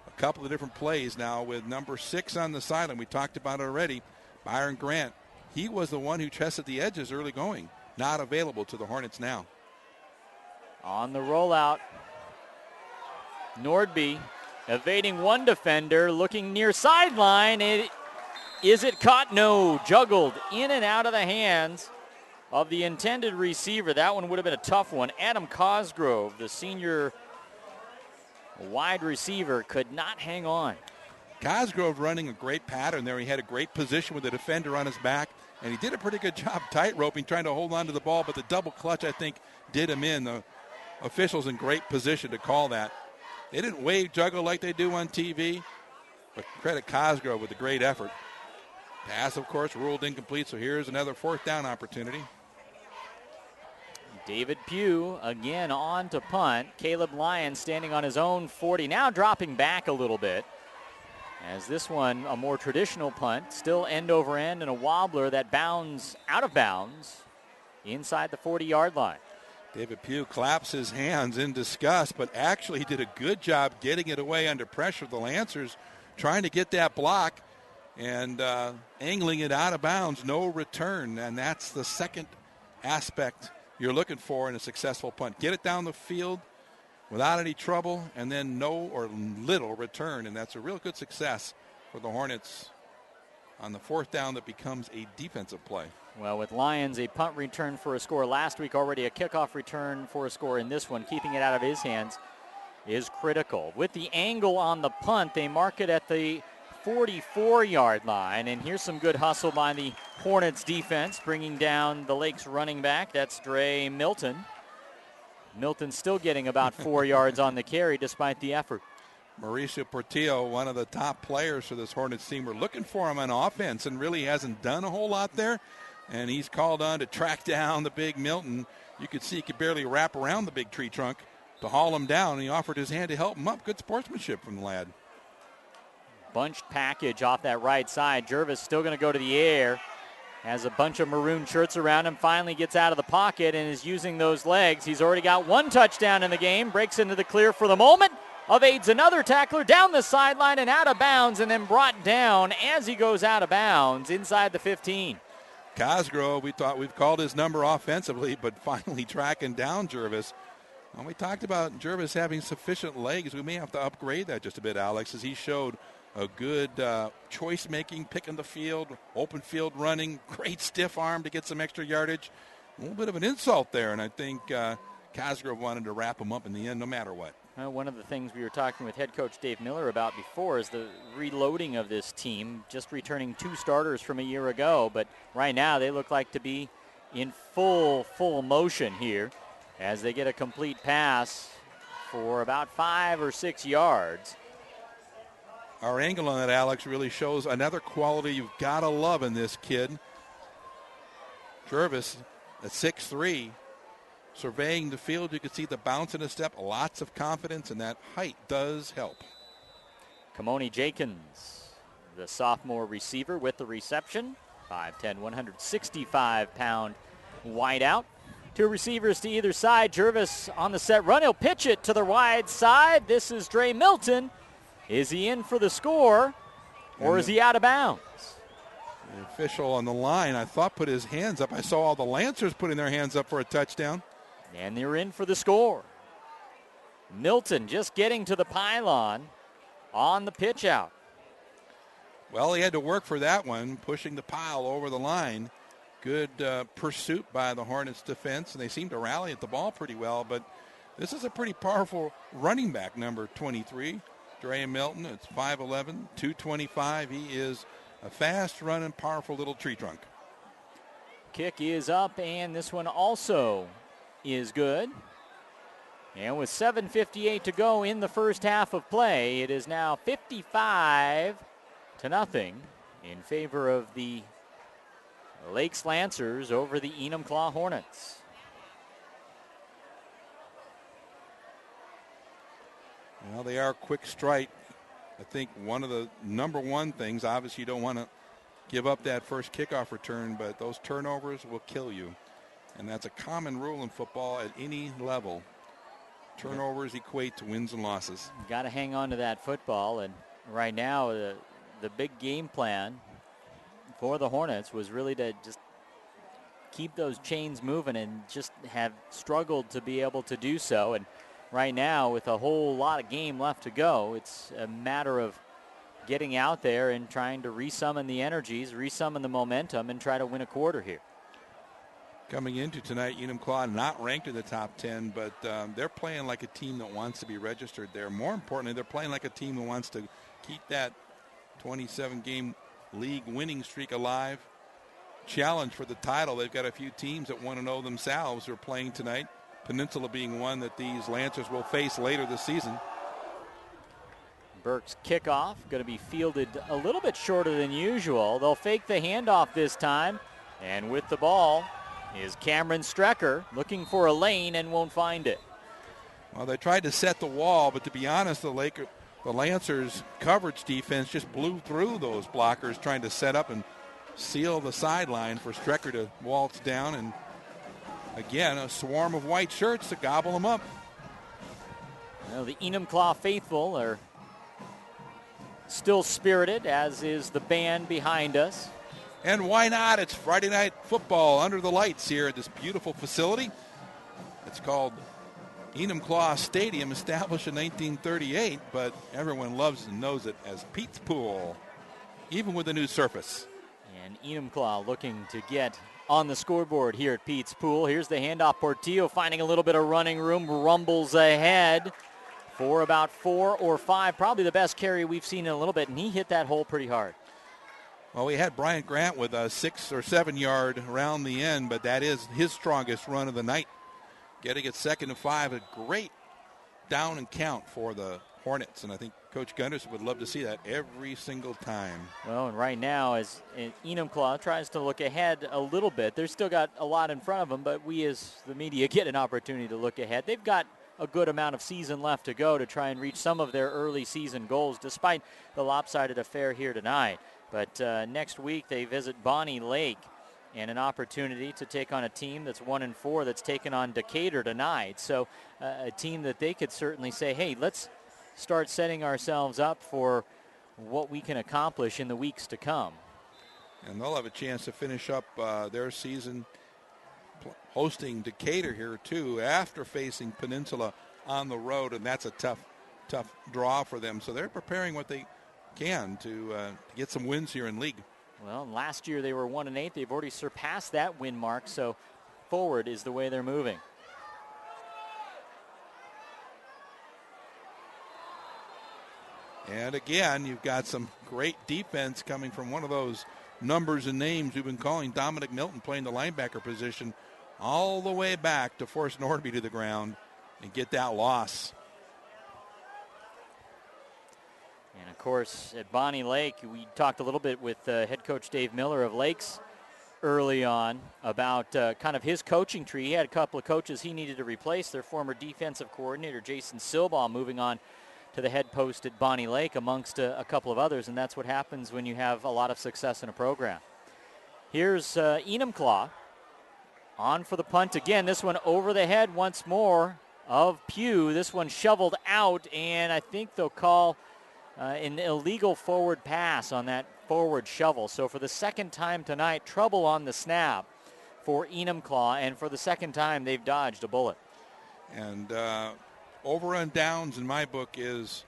a couple of different plays now with number 6 on the sideline. We talked about it already. Byron Grant, he was the one who tested the edges early going. Not available to the Hornets now. On the rollout, Nordby evading one defender, looking near sideline. Is it caught? No. Juggled in and out of the hands of the intended receiver. That one would have been a tough one. Adam Cosgrove, the senior wide receiver, could not hang on. Cosgrove running a great pattern there. He had a great position with the defender on his back, and he did a pretty good job tight roping, trying to hold on to the ball, but the double clutch, I think, did him in. The officials in great position to call that. They didn't wave juggle like they do on TV, but credit Cosgrove with a great effort. Pass, of course, ruled incomplete, so here's another fourth down opportunity. David Pugh again on to punt. Caleb Lyons standing on his own 40, now dropping back a little bit. As this one, a more traditional punt, still end over end and a wobbler that bounds out of bounds inside the 40-yard line. David Pugh claps his hands in disgust, but actually he did a good job getting it away under pressure. The Lancers trying to get that block and angling it out of bounds, no return, and that's the second aspect you're looking for in a successful punt. Get it down the field without any trouble, and then no or little return, and that's a real good success for the Hornets on the fourth down that becomes a defensive play. Well, with Lyons, a punt return for a score last week, already a kickoff return for a score in this one. Keeping it out of his hands is critical. With the angle on the punt, they mark it at the 44-yard line, and here's some good hustle by the Hornets defense, bringing down the Lakes running back. That's Dre Milton. Milton still getting about 4 yards on the carry despite the effort. Mauricio Portillo, one of the top players for this Hornets team. We're looking for him on offense and really hasn't done a whole lot there. and he's called on to track down the big Milton. You could see he could barely wrap around the big tree trunk to haul him down, and he offered his hand to help him up. Good sportsmanship from the lad. Bunched package off that right side. Jervis still going to go to the air. Has a bunch of maroon shirts around him. Finally gets out of the pocket and is using those legs. He's already got one touchdown in the game. Breaks into the clear for the moment. Evades another tackler down the sideline and out of bounds, and then brought down as he goes out of bounds inside the 15. Cosgrove, we thought we've called his number offensively, but finally tracking down Jervis. Well, we talked about Jervis having sufficient legs. We may have to upgrade that just a bit, Alex, as he showed a good choice-making, picking the field, open field running, great stiff arm to get some extra yardage. A little bit of an insult there, and I think Cosgrove wanted to wrap him up in the end no matter what. One of the things we were talking with head coach Dave Miller about before is the reloading of this team, just returning 2 starters from a year ago. But right now they look like to be in full motion here as they get a complete pass for about 5 or 6 yards. Our angle on that, Alex, really shows another quality you've got to love in this kid. Jervis at 6'3", surveying the field. You can see the bounce in his step, lots of confidence, and that height does help. Kamoni Jenkins, the sophomore receiver with the reception. 5'10", 165-pound wideout. 2 receivers to either side. Jervis on the set run. He'll pitch it to the wide side. This is Dre Milton. Is he in for the score, or is he out of bounds? The official on the line, I thought, put his hands up. I saw all the Lancers putting their hands up for a touchdown. And they're in for the score. Milton just getting to the pylon on the pitch out. Well, he had to work for that one, pushing the pile over the line. Good pursuit by the Hornets defense, and they seem to rally at the ball pretty well. But this is a pretty powerful running back, number 23. Dre Milton, it's 5'11", 225. He is a fast-running, powerful little tree trunk. Kick is up, and this one also is good. And with 7:58 to go in the first half of play, it is now 55-0 in favor of the Lakes Lancers over the Enumclaw Hornets. Well, they are quick strike. I think one of the number one things, obviously you don't want to give up that first kickoff return, but those turnovers will kill you. And that's a common rule in football at any level. Turnovers equate to wins and losses. Got to hang on to that football. And right now, the big game plan for the Hornets was really to just keep those chains moving and just have struggled to be able to do so. And right now, with a whole lot of game left to go, it's a matter of getting out there and trying to resummon the energies, resummon the momentum, and try to win a quarter here. Coming into tonight, Enumclaw not ranked in the top 10, but they're playing like a team that wants to be registered there. More importantly, they're playing like a team that wants to keep that 27-game league winning streak alive. Challenge for the title. They've got a few teams that want to know themselves who are playing tonight. Peninsula being one that these Lancers will face later this season. Burke's kickoff going to be fielded a little bit shorter than usual. They'll fake the handoff this time. And with the ball is Cameron Strecker, looking for a lane and won't find it. Well, they tried to set the wall, but to be honest, the Lancers coverage defense just blew through those blockers trying to set up and seal the sideline for Strecker to waltz down. And again, a swarm of white shirts to gobble them up. Well, the Enumclaw faithful are still spirited, as is the band behind us. And why not? It's Friday night football under the lights here at this beautiful facility. It's called Enumclaw Stadium, established in 1938, but everyone loves and knows it as Pete's Pool, even with the new surface. And Enumclaw looking to get on the scoreboard here at Pete's Pool. Here's the handoff. Portillo finding a little bit of running room, rumbles ahead for about 4 or 5, probably the best carry we've seen in a little bit, and he hit that hole pretty hard. Well, we had Bryant Grant with a 6 or 7 yard around the end, but that is his strongest run of the night. Getting it 2nd and 5, a great down and count for the Hornets. And I think Coach Gunderson would love to see that every single time. Well, and right now, as Enumclaw tries to look ahead a little bit, they've still got a lot in front of them, but we as the media get an opportunity to look ahead. They've got a good amount of season left to go to try and reach some of their early season goals, despite the lopsided affair here tonight. But next week, they visit Bonnie Lake, and an opportunity to take on a team that's 1-4 that's taken on Decatur tonight. So a team that they could certainly say, hey, let's start setting ourselves up for what we can accomplish in the weeks to come. And they'll have a chance to finish up their season hosting Decatur here too after facing Peninsula on the road, and that's a tough draw for them. So they're preparing what they can to get some wins here in league. Well, last year they were 1-8. They've already surpassed that win mark, so forward is the way they're moving. And again, you've got some great defense coming from one of those numbers and names we've been calling, Dominic Milton, playing the linebacker position all the way back to force Norby to the ground and get that loss. And, of course, at Bonnie Lake, we talked a little bit with head coach Dave Miller of Lakes early on about kind of his coaching tree. He had a couple of coaches he needed to replace. Their former defensive coordinator, Jason Silbaugh, moving on to the head post at Bonnie Lake amongst a couple of others, and that's what happens when you have a lot of success in a program. Here's Enumclaw on for the punt again. This one over the head once more of Pugh. This one shoveled out, and I think they'll call an illegal forward pass on that forward shovel. So for the second time tonight, trouble on the snap for Enumclaw, and for the second time they've dodged a bullet. And over on downs in my book is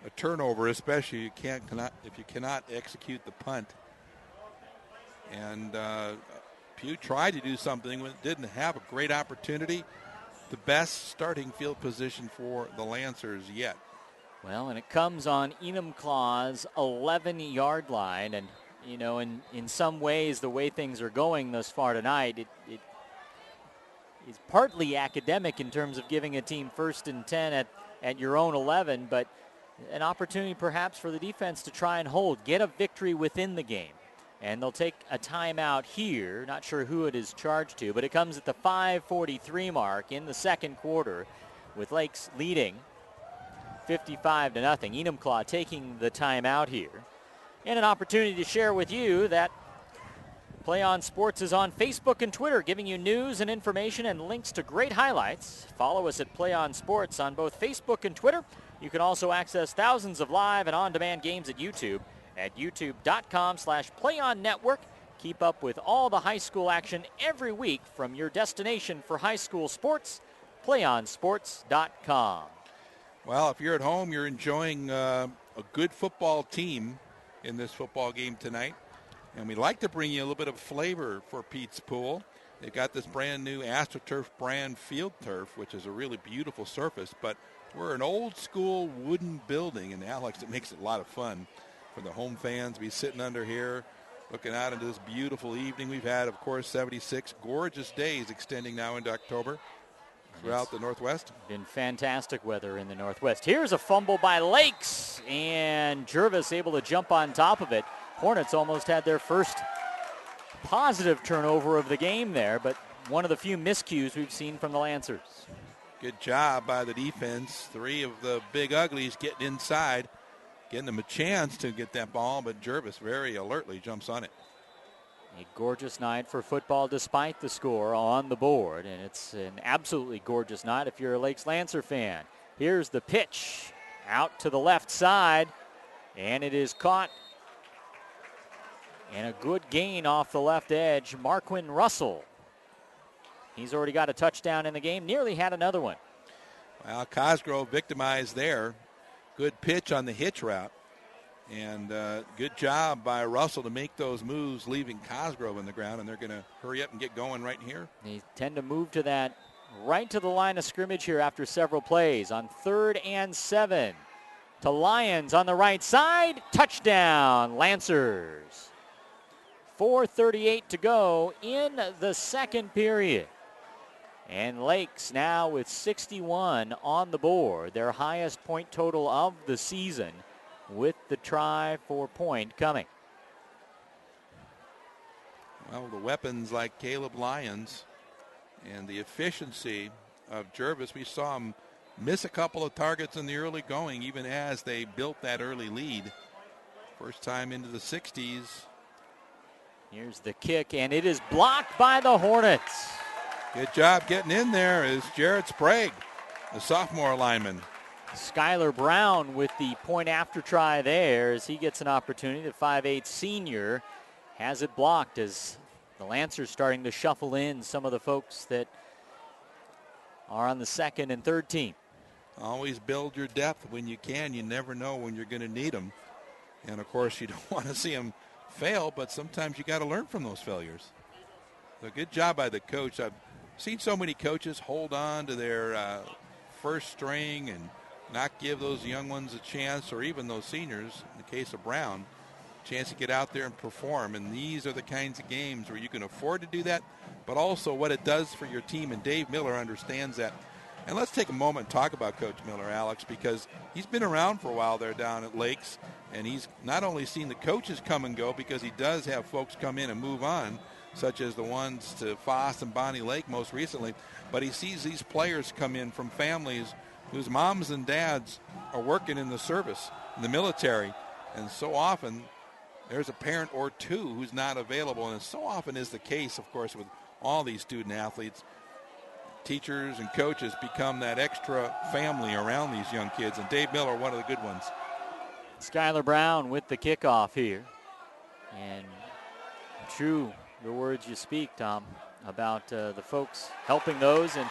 a turnover, especially if you cannot execute the punt. And Pugh tried to do something, but didn't have a great opportunity. The best starting field position for the Lancers yet. Well, and it comes on Enumclaw's 11-yard line, and you know, in some ways, the way things are going thus far tonight, it is partly academic in terms of giving a team 1st and 10 at your own 11, but an opportunity perhaps for the defense to try and hold, get a victory within the game. And they'll take a timeout here. Not sure who it is charged to, but it comes at the 5:43 mark in the second quarter, with Lakes leading 55-0. Enumclaw taking the timeout here. And an opportunity to share with you that Play On Sports is on Facebook and Twitter, giving you news and information and links to great highlights. Follow us at Play On Sports on both Facebook and Twitter. You can also access thousands of live and on-demand games at YouTube at youtube.com/PlayOnNetwork. Keep up with all the high school action every week from your destination for high school sports, PlayOnSports.com. Well, if you're at home, you're enjoying a good football team in this football game tonight. And we'd like to bring you a little bit of flavor for Pete's Pool. They've got this brand new AstroTurf brand field turf, which is a really beautiful surface. But we're an old school wooden building, and Alex, it makes it a lot of fun for the home fans to be sitting under here, looking out into this beautiful evening. We've had, of course, 76 gorgeous days extending now into October throughout the Northwest. Been fantastic weather in the Northwest. Here's a fumble by Lakes, and Jervis able to jump on top of it. Hornets almost had their first positive turnover of the game there, but one of the few miscues we've seen from the Lancers. Good job by the defense. 3 of the big uglies getting inside, getting them a chance to get that ball, but Jervis very alertly jumps on it. A gorgeous night for football despite the score on the board, and it's an absolutely gorgeous night if you're a Lakes Lancer fan. Here's the pitch out to the left side, and it is caught. And a good gain off the left edge, Marquin Russell. He's already got a touchdown in the game, nearly had another one. Well, Cosgrove victimized there. Good pitch on the hitch route. And good job by Russell to make those moves, leaving Cosgrove on the ground, and they're going to hurry up and get going right here. They tend to move to that right to the line of scrimmage here after several plays on 3rd and 7. To Lyons on the right side, touchdown, Lancers. 4:38 to go in the second period. And Lakes now with 61 on the board, their highest point total of the season, with the try for point coming. Well, the weapons like Caleb Lyons and the efficiency of Jervis, we saw him miss a couple of targets in the early going, even as they built that early lead. First time into the 60s. Here's the kick, and it is blocked by the Hornets. Good job getting in there is Jarrett Sprague, the sophomore lineman. Skylar Brown with the point after try there as he gets an opportunity. The 5'8 senior has it blocked as the Lancers starting to shuffle in some of the folks that are on the second and third team. Always build your depth when you can. You never know when you're going to need them. And, of course, you don't want to see them fail, but sometimes you got to learn from those failures. So good job by the coach. I've seen so many coaches hold on to their first string and not give those young ones a chance, or even those seniors, in the case of Brown, a chance to get out there and perform. And these are the kinds of games where you can afford to do that, but also what it does for your team. And Dave Miller understands that. And let's take a moment and talk about Coach Miller, Alex, because he's been around for a while there down at Lakes, and he's not only seen the coaches come and go, because he does have folks come in and move on, such as the ones to Foss and Bonnie Lake most recently, but he sees these players come in from families whose moms and dads are working in the service, in the military, and so often there's a parent or two who's not available, and so often is the case, of course, with all these student athletes. Teachers and coaches become that extra family around these young kids, and Dave Miller, one of the good ones. Skylar Brown with the kickoff here. And true, the words you speak, Tom, about the folks helping those in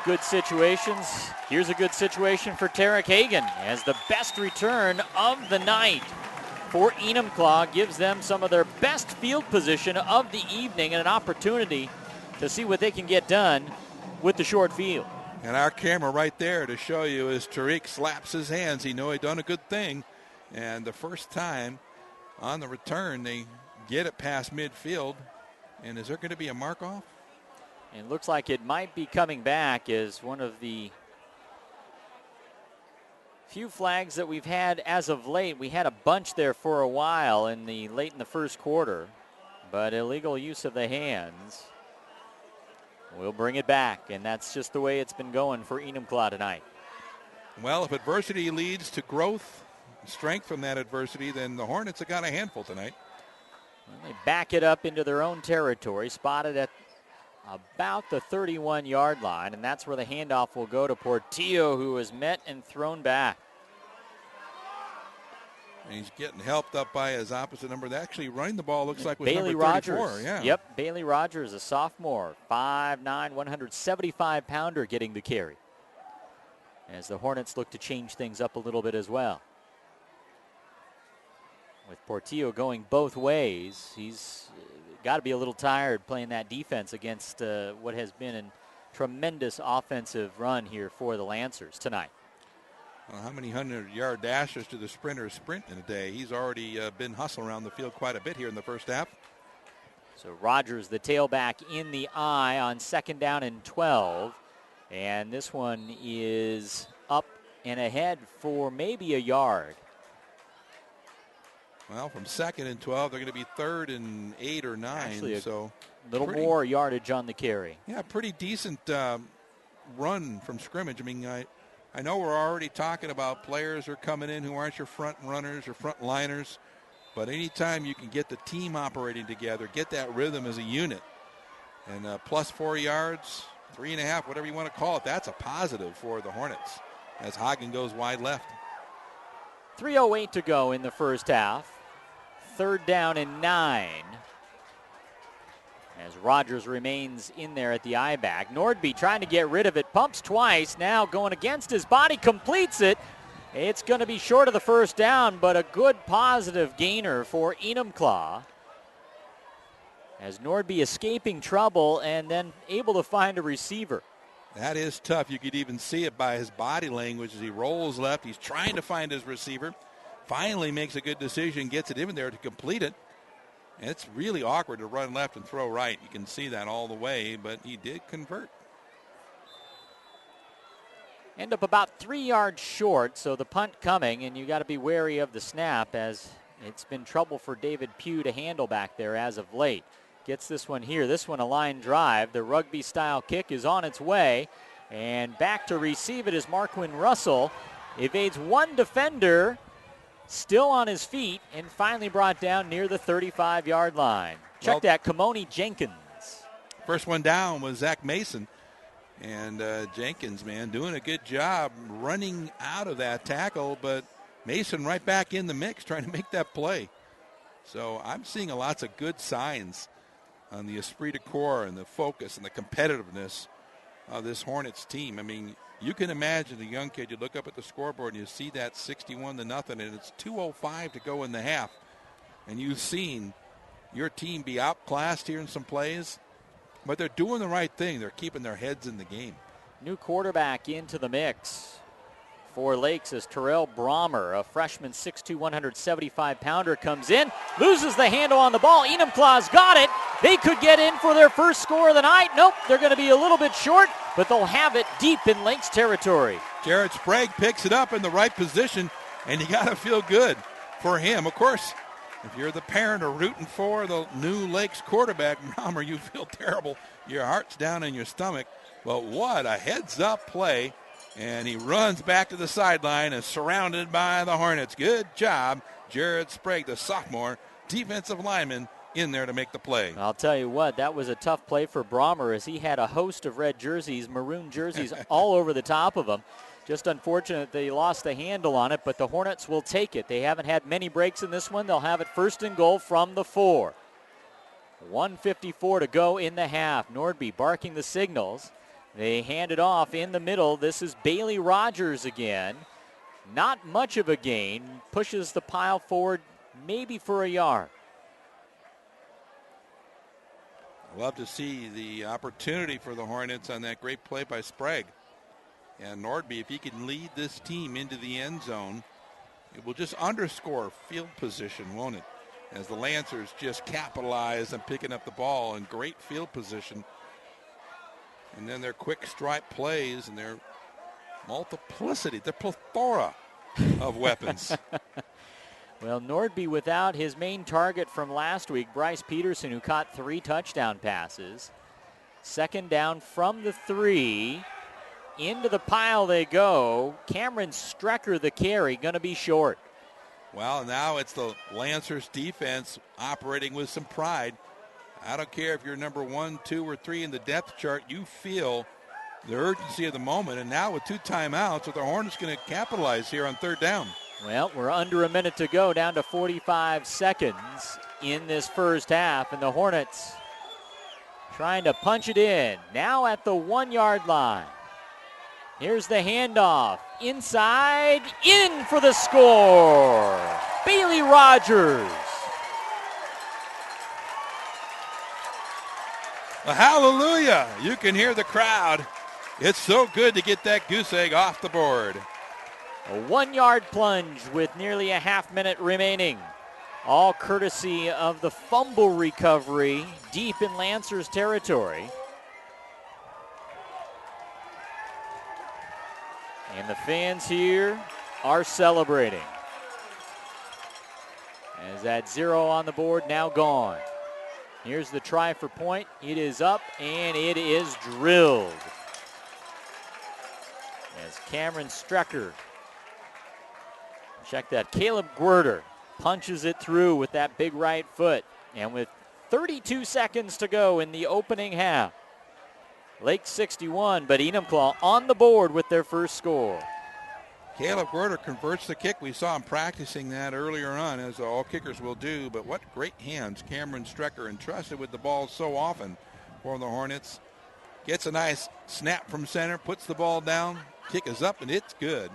good situations. Here's a good situation for Tarek Hagan as the best return of the night for Enumclaw gives them some of their best field position of the evening and an opportunity to see what they can get done with the short field. And our camera right there to show you as Tariq slaps his hands. He knows he done a good thing. And the first time on the return, they get it past midfield. And is there going to be a mark off? It looks like it might be coming back as one of the few flags that we've had as of late. We had a bunch there for a while late in the first quarter, but illegal use of the hands. We'll bring it back, and that's just the way it's been going for Enumclaw tonight. Well, if adversity leads to growth, strength from that adversity, then the Hornets have got a handful tonight. Well, they back it up into their own territory, spotted at about the 31-yard line, and that's where the handoff will go to Portillo, who is met and thrown back. And he's getting helped up by his opposite number. Actually, running the ball looks like was Bailey number 34. Rogers. Yeah. Yep, Bailey Rogers, a sophomore, 5'9", 175-pounder getting the carry. As the Hornets look to change things up a little bit as well. With Portillo going both ways, he's got to be a little tired playing that defense against what has been a tremendous offensive run here for the Lancers tonight. Well, how many 100-yard dashes do the sprinters sprint in a day? He's already been hustling around the field quite a bit here in the first half. So Rogers, the tailback, in the eye on 2nd down and 12. And this one is up and ahead for maybe a yard. Well, from 2nd and 12, they're going to be 3rd and 8 or 9. Actually, so a little more yardage on the carry. Yeah, pretty decent run from scrimmage. I mean, I know we're already talking about players who are coming in who aren't your front runners or front liners, but anytime you can get the team operating together, get that rhythm as a unit, and plus 4 yards, 3.5, whatever you want to call it, that's a positive for the Hornets as Hagen goes wide left. 3:08 to go in the first half. 3rd down and 9. As Rogers remains in there at the eye back. Nordby trying to get rid of it, pumps twice, now going against his body, completes it. It's going to be short of the first down, but a good positive gainer for Enumclaw. As Nordby escaping trouble and then able to find a receiver. That is tough. You could even see it by his body language as he rolls left. He's trying to find his receiver. Finally makes a good decision, gets it in there to complete it. And it's really awkward to run left and throw right. You can see that all the way, but he did convert. End up about 3 yards short, so the punt coming, and you got to be wary of the snap as it's been trouble for David Pugh to handle back there as of late. Gets this one here. This one a line drive. The rugby-style kick is on its way, and back to receive it is Marquin Russell. Evades one defender, still on his feet, and finally brought down near the 35-yard line. Check that, Kamoni Jenkins. First one down was Zach Mason. And Jenkins, man, doing a good job running out of that tackle, but Mason right back in the mix trying to make that play. So I'm seeing lots of good signs on the esprit de corps and the focus and the competitiveness of this Hornets team. I mean, you can imagine a young kid, you look up at the scoreboard and you see that 61-0, and it's 2:05 to go in the half. And you've seen your team be outclassed here in some plays. But they're doing the right thing. They're keeping their heads in the game. New quarterback into the mix for Lakes as Terrell Brommer, a freshman 6'2", 175-pounder, comes in, loses the handle on the ball. Enumclaw's got it. They could get in for their first score of the night. Nope, they're going to be a little bit short, but they'll have it deep in Lakes territory. Jared Sprague picks it up in the right position, and you got to feel good for him. Of course, if you're the parent or rooting for the new Lakes quarterback, Brommer, you feel terrible. Your heart's down in your stomach. But what a heads-up play. And he runs back to the sideline and surrounded by the Hornets. Good job, Jared Sprague, the sophomore defensive lineman, in there to make the play. I'll tell you what, that was a tough play for Brommer as he had a host of red jerseys, maroon jerseys all over the top of him. Just unfortunate they lost the handle on it, but the Hornets will take it. They haven't had many breaks in this one. They'll have it first and goal from the 4. 1:54 to go in the half. Nordby barking the signals. They hand it off in the middle. This is Bailey Rogers again. Not much of a gain. Pushes the pile forward maybe for a yard. Love to see the opportunity for the Hornets on that great play by Sprague. And Nordby, if he can lead this team into the end zone, it will just underscore field position, won't it? As the Lancers just capitalize on picking up the ball in great field position. And then their quick stripe plays and their multiplicity, their plethora of weapons. Well, Nordby without his main target from last week, Bryce Peterson, who caught 3 touchdown passes. Second down from the 3. Into the pile they go. Cameron Strecker, the carry, going to be short. Well, now it's the Lancers defense operating with some pride. I don't care if you're number 1, 2, or 3 in the depth chart. You feel the urgency of the moment. And now with 2 timeouts, so the Hornets going to capitalize here on third down. Well, we're under a minute to go, down to 45 seconds in this first half. And the Hornets trying to punch it in. Now at the 1-yard line. Here's the handoff. Inside, in for the score. Bailey Rogers. Well, hallelujah. You can hear the crowd. It's so good to get that goose egg off the board. A 1-yard plunge with nearly a half-minute remaining. All courtesy of the fumble recovery deep in Lancers territory. And the fans here are celebrating. As that 0 on the board now gone. Here's the try for point. It is up and it is drilled. As Cameron Strecker, check that, Caleb Guerter punches it through with that big right foot. And with 32 seconds to go in the opening half, Lake 61, but Enumclaw on the board with their first score. Caleb Guerter converts the kick. We saw him practicing that earlier on, as all kickers will do. But what great hands Cameron Strecker, entrusted with the ball so often for the Hornets. Gets a nice snap from center, puts the ball down, kick is up, and it's good.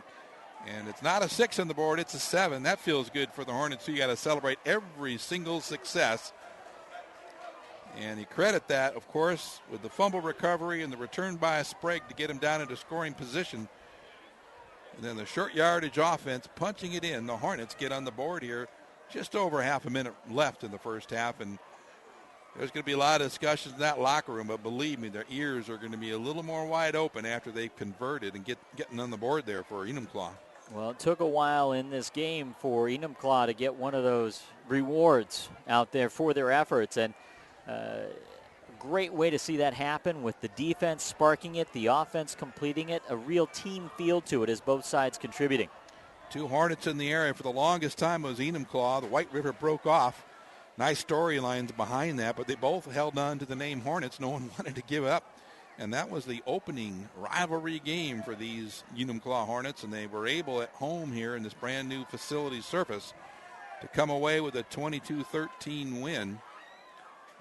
And it's not a 6 on the board, it's a 7. That feels good for the Hornets, so you got to celebrate every single success. And you credit that, of course, with the fumble recovery and the return by Sprague to get him down into scoring position. And then the short yardage offense punching it in. The Hornets get on the board here. Just over half a minute left in the first half. And There's going to be a lot of discussions in that locker room, but believe me, their ears are going to be a little more wide open after they've converted and getting on the board there for Enumclaw. Well, it took a while in this game for Enumclaw to get one of those rewards out there for their efforts, and a great way to see that happen with the defense sparking it, the offense completing it, a real team feel to it as both sides contributing. 2 Hornets in the area for the longest time was Enumclaw. The White River broke off. Nice storylines behind that, but they both held on to the name Hornets. No one wanted to give up. And that was the opening rivalry game for these Enumclaw Hornets, and they were able at home here in this brand new facility surface to come away with a 22-13 win.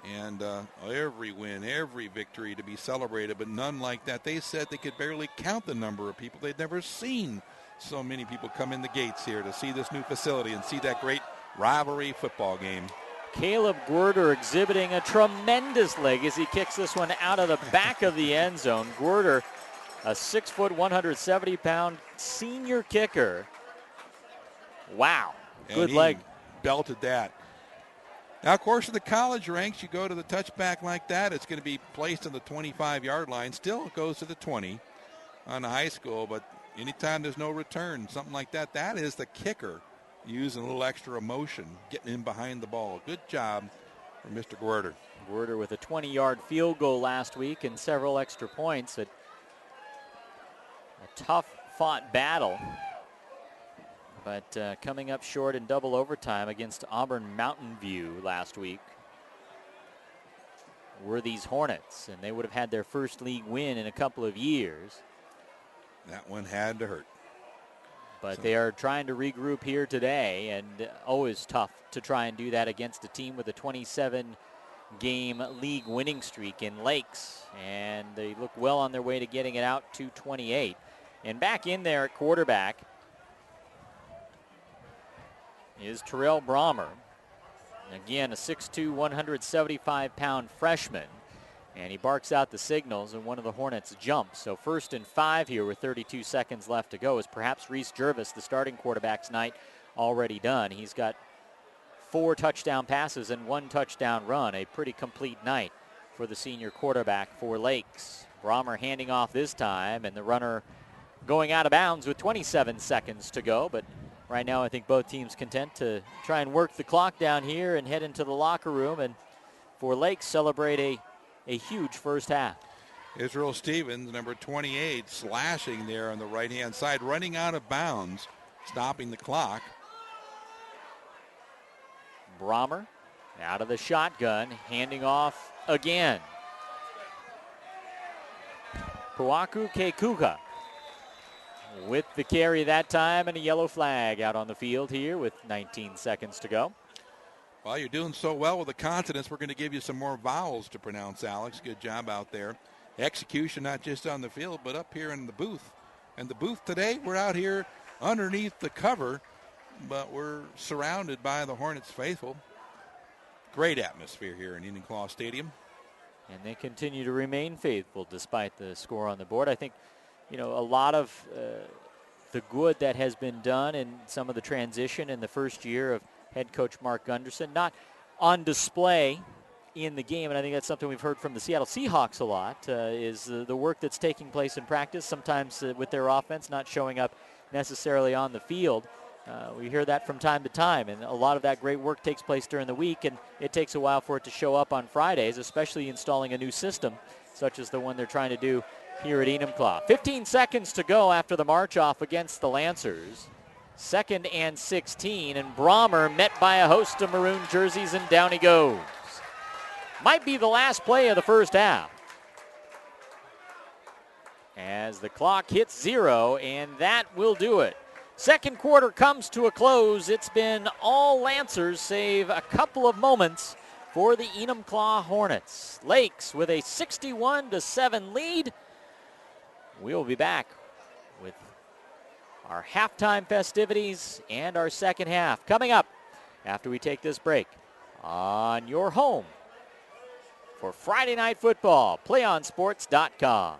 And every win, every victory to be celebrated, but none like that. They said they could barely count the number of people. They'd never seen so many people come in the gates here to see this new facility and see that great rivalry football game. Caleb Guerder exhibiting a tremendous leg as he kicks this one out of the back of the end zone. Guerder, a 6', 170-pound senior kicker. Wow, good leg. Belted that. Now, of course, in the college ranks, you go to the touchback like that, it's going to be placed on the 25-yard line. Still, it goes to the 20 on the high school, but anytime there's no return, something like that, that is the kicker using a little extra emotion, getting in behind the ball. Good job for Mr. Guerder. Guerder with a 20-yard field goal last week and several extra points. A tough-fought battle, but coming up short in double overtime against Auburn Mountain View last week were these Hornets, and they would have had their first league win in a couple of years. That one had to hurt. But they are trying to regroup here today, and always tough to try and do that against a team with a 27-game league winning streak in Lakes. And they look well on their way to getting it out to 28. And back in there at quarterback is Terrell Brommer. Again, a 6'2", 175-pound freshman. And he barks out the signals, and one of the Hornets jumps. So 1st and 5 here with 32 seconds left to go, is perhaps Reese Jervis, the starting quarterback's night, already done. He's got 4 touchdown passes and 1 touchdown run, a pretty complete night for the senior quarterback for Lakes. Brommer handing off this time, and the runner going out of bounds with 27 seconds to go. But right now I think both teams content to try and work the clock down here and head into the locker room, and for Lakes celebrate a huge first half. Israel Stevens, number 28, slashing there on the right-hand side, running out of bounds, stopping the clock. Brommer out of the shotgun, handing off again. Puaku Kekuka with the carry that time, and a yellow flag out on the field here with 19 seconds to go. Well, you're doing so well with the consonants, we're going to give you some more vowels to pronounce, Alex. Good job out there. Execution not just on the field, but up here in the booth. And the booth today, we're out here underneath the cover, but we're surrounded by the Hornets faithful. Great atmosphere here in Enumclaw Stadium. And they continue to remain faithful despite the score on the board. I think, a lot of the good that has been done in some of the transition in the first year of head coach Mark Gunderson, not on display in the game, and I think that's something we've heard from the Seattle Seahawks a lot, is the work that's taking place in practice, sometimes with their offense not showing up necessarily on the field. We hear that from time to time, and a lot of that great work takes place during the week, and it takes a while for it to show up on Fridays, especially installing a new system, such as the one they're trying to do here at Enumclaw. 15 seconds to go after the march-off against the Lancers. 2nd and 16, and Brommer met by a host of maroon jerseys, and down he goes. Might be the last play of the first half, as the clock hits 0, and that will do it. Second quarter comes to a close. It's been all Lancers save a couple of moments for the Enumclaw Hornets. Lakes with a 61-7 lead. We'll be back with our halftime festivities and our second half coming up after we take this break on your home for Friday Night Football, PlayOnSports.com.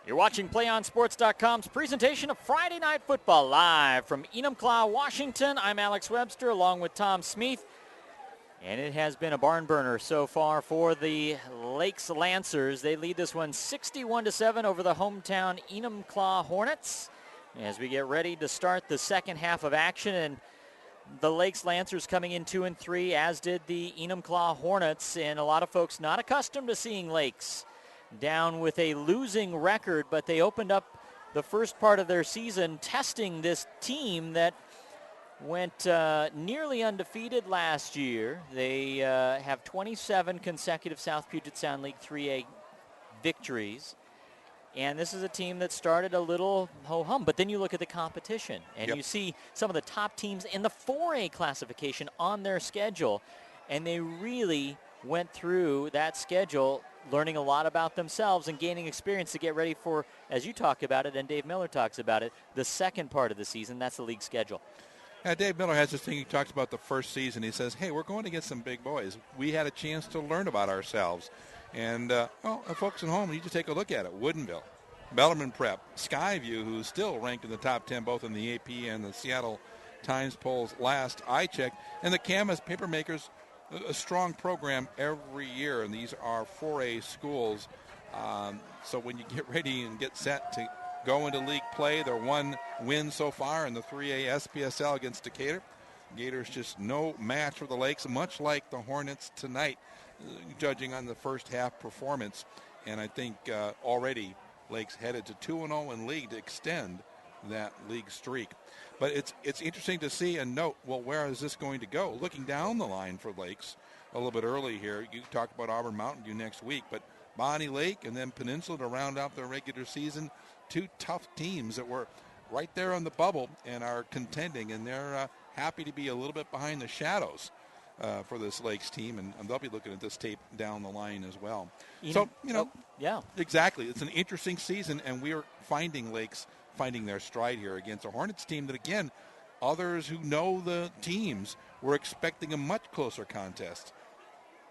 You're watching PlayOnSports.com's presentation of Friday Night Football live from Enumclaw, Washington. I'm Alex Webster along with Tom Smith. And it has been a barn burner so far for the Lakes Lancers. They lead this one 61-7 over the hometown Enumclaw Hornets as we get ready to start the second half of action. And the Lakes Lancers coming in 2-3, as did the Enumclaw Hornets. And a lot of folks not accustomed to seeing Lakes down with a losing record, but they opened up the first part of their season testing this team that went nearly undefeated last year. They have 27 consecutive South Puget Sound League 3A victories. And this is a team that started a little ho-hum. But then you look at the competition, and you see some of the top teams in the 4A classification on their schedule. And they really went through that schedule learning a lot about themselves and gaining experience to get ready for, as you talk about it and Dave Miller talks about it, the second part of the season. That's the league schedule. Yeah, Dave Miller has this thing he talks about the first season. He says, hey, we're going against some big boys. We had a chance to learn about ourselves. And, folks at home, you just take a look at it. Woodinville, Bellarmine Prep, Skyview, who's still ranked in the top 10 both in the AP and the Seattle Times polls last I checked. And the Camas Papermakers, a strong program every year, and these are 4A schools. So when you get ready and get set to go into league play, they're one win so far in the 3A SPSL against Decatur. Gators just no match for the Lakes, much like the Hornets tonight, judging on the first half performance. And I think already Lakes headed to 2-0 in league to extend that league streak. But it's interesting to see and note, well, where is this going to go? Looking down the line for Lakes a little bit early here, you talk about Auburn Mountain View next week, but Bonnie Lake and then Peninsula to round out their regular season. Two tough teams that were right there on the bubble and are contending, and they're happy to be a little bit behind the shadows for this Lakes team, and they'll be looking at this tape down the line as well. Exactly. It's an interesting season, and we are finding Lakes finding their stride here against a Hornets team that, again, others who know the teams were expecting a much closer contest.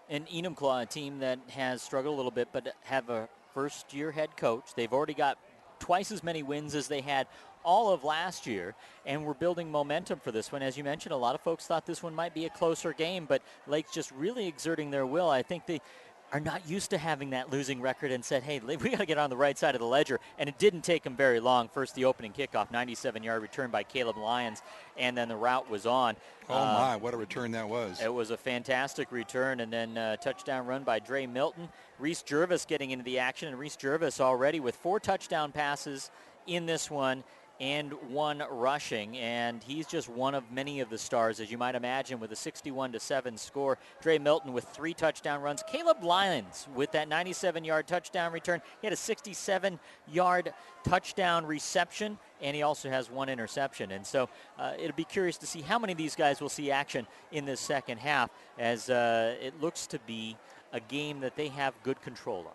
And Enumclaw, a team that has struggled a little bit, but have a first-year head coach. They've already got twice as many wins as they had all of last year, and we're building momentum for this one. As you mentioned, a lot of folks thought this one might be a closer game, but Lakes just really exerting their will. I think they are not used to having that losing record and said, hey, we got to get on the right side of the ledger. And it didn't take them very long. First, the opening kickoff, 97-yard return by Caleb Lyons, and then the route was on. Oh, my, what a return that was. It was a fantastic return, and then touchdown run by Dre Milton. Reese Jervis getting into the action, and Reese Jervis already with 4 touchdown passes in this one and 1 rushing, and he's just one of many of the stars, as you might imagine, with a 61-7 score. Dre Milton with 3 touchdown runs. Caleb Lyons with that 97-yard touchdown return. He had a 67-yard touchdown reception, and he also has 1 interception. And so it'll be curious to see how many of these guys will see action in this second half, as it looks to be a game that they have good control of.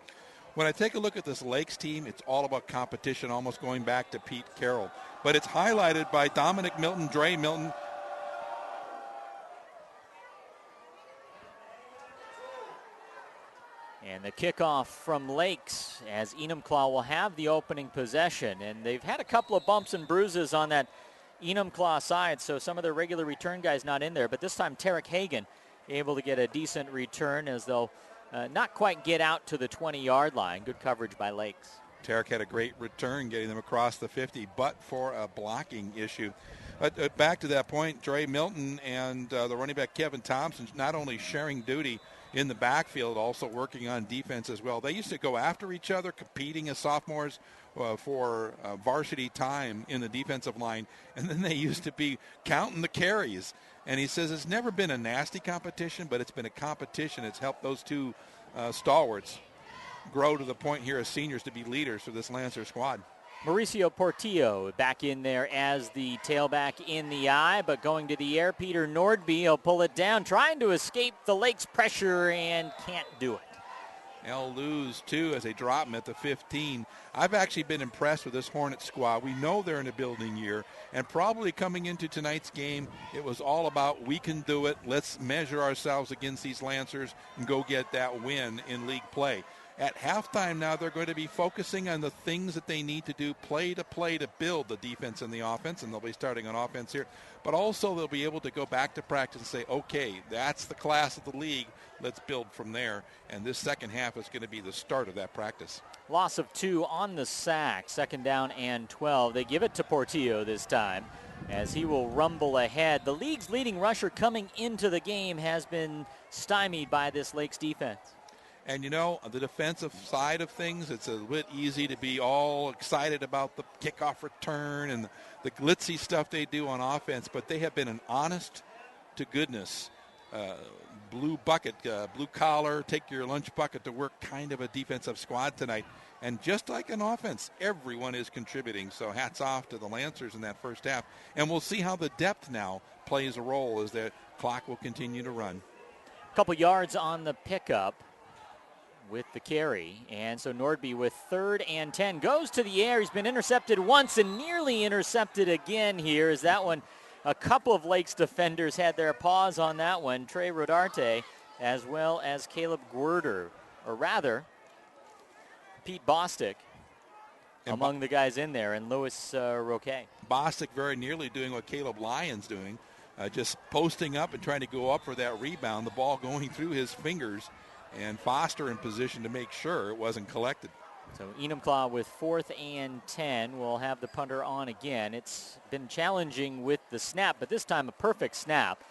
When I take a look at this Lakes team, it's all about competition, almost going back to Pete Carroll. But it's highlighted by Dominic Milton, Dre Milton. And the kickoff from Lakes, as Enumclaw will have the opening possession. And they've had a couple of bumps and bruises on that Enumclaw side, so some of their regular return guys not in there. But this time, Tarek Hagan able to get a decent return, as they'll not quite get out to the 20-yard line. Good coverage by Lakes. Tarek had a great return getting them across the 50, but for a blocking issue. Back to that point, Dre Milton and the running back Kevin Thompson not only sharing duty in the backfield, also working on defense as well. They used to go after each other, competing as sophomores for varsity time in the defensive line, and then they used to be counting the carries. And he says it's never been a nasty competition, but it's been a competition. It's helped those two stalwarts grow to the point here as seniors to be leaders for this Lancer squad. Mauricio Portillo back in there as the tailback in the eye, but going to the air. Peter Nordby, he'll pull it down, trying to escape the Lakes pressure and can't do it. They'll lose, too, as they drop him at the 15. I've actually been impressed with this Hornets squad. We know they're in a building year, and probably coming into tonight's game, it was all about we can do it. Let's measure ourselves against these Lancers and go get that win in league play. At halftime now, they're going to be focusing on the things that they need to do play to build the defense and the offense, and they'll be starting on offense here. But also they'll be able to go back to practice and say, okay, that's the class of the league. Let's build from there. And this second half is going to be the start of that practice. Loss of 2 on the sack, 2nd down and 12. They give it to Portillo this time as he will rumble ahead. The league's leading rusher coming into the game has been stymied by this Lakes defense. And, you know, the defensive side of things, it's a bit easy to be all excited about the kickoff return and the glitzy stuff they do on offense, but they have been an honest-to-goodness blue bucket, blue collar, take your lunch bucket to work kind of a defensive squad tonight. And just like an offense, everyone is contributing. So hats off to the Lancers in that first half. And we'll see how the depth now plays a role as the clock will continue to run. A couple yards on the pickup with the carry. And so Nordby with 3rd and 10 goes to the air. He's been intercepted once and nearly intercepted again here. Is that one? A couple of Lakes defenders had their paws on that one. Trey Rodarte as well as Caleb Guerder, or rather Pete Bostic among the guys in there, and Louis Roquet. Bostic very nearly doing what Caleb Lyon's doing, just posting up and trying to go up for that rebound, the ball going through his fingers, and Foster in position to make sure it wasn't collected. So Enumclaw with 4th and 10 will have the punter on again. It's been challenging with the snap, but this time a perfect snap.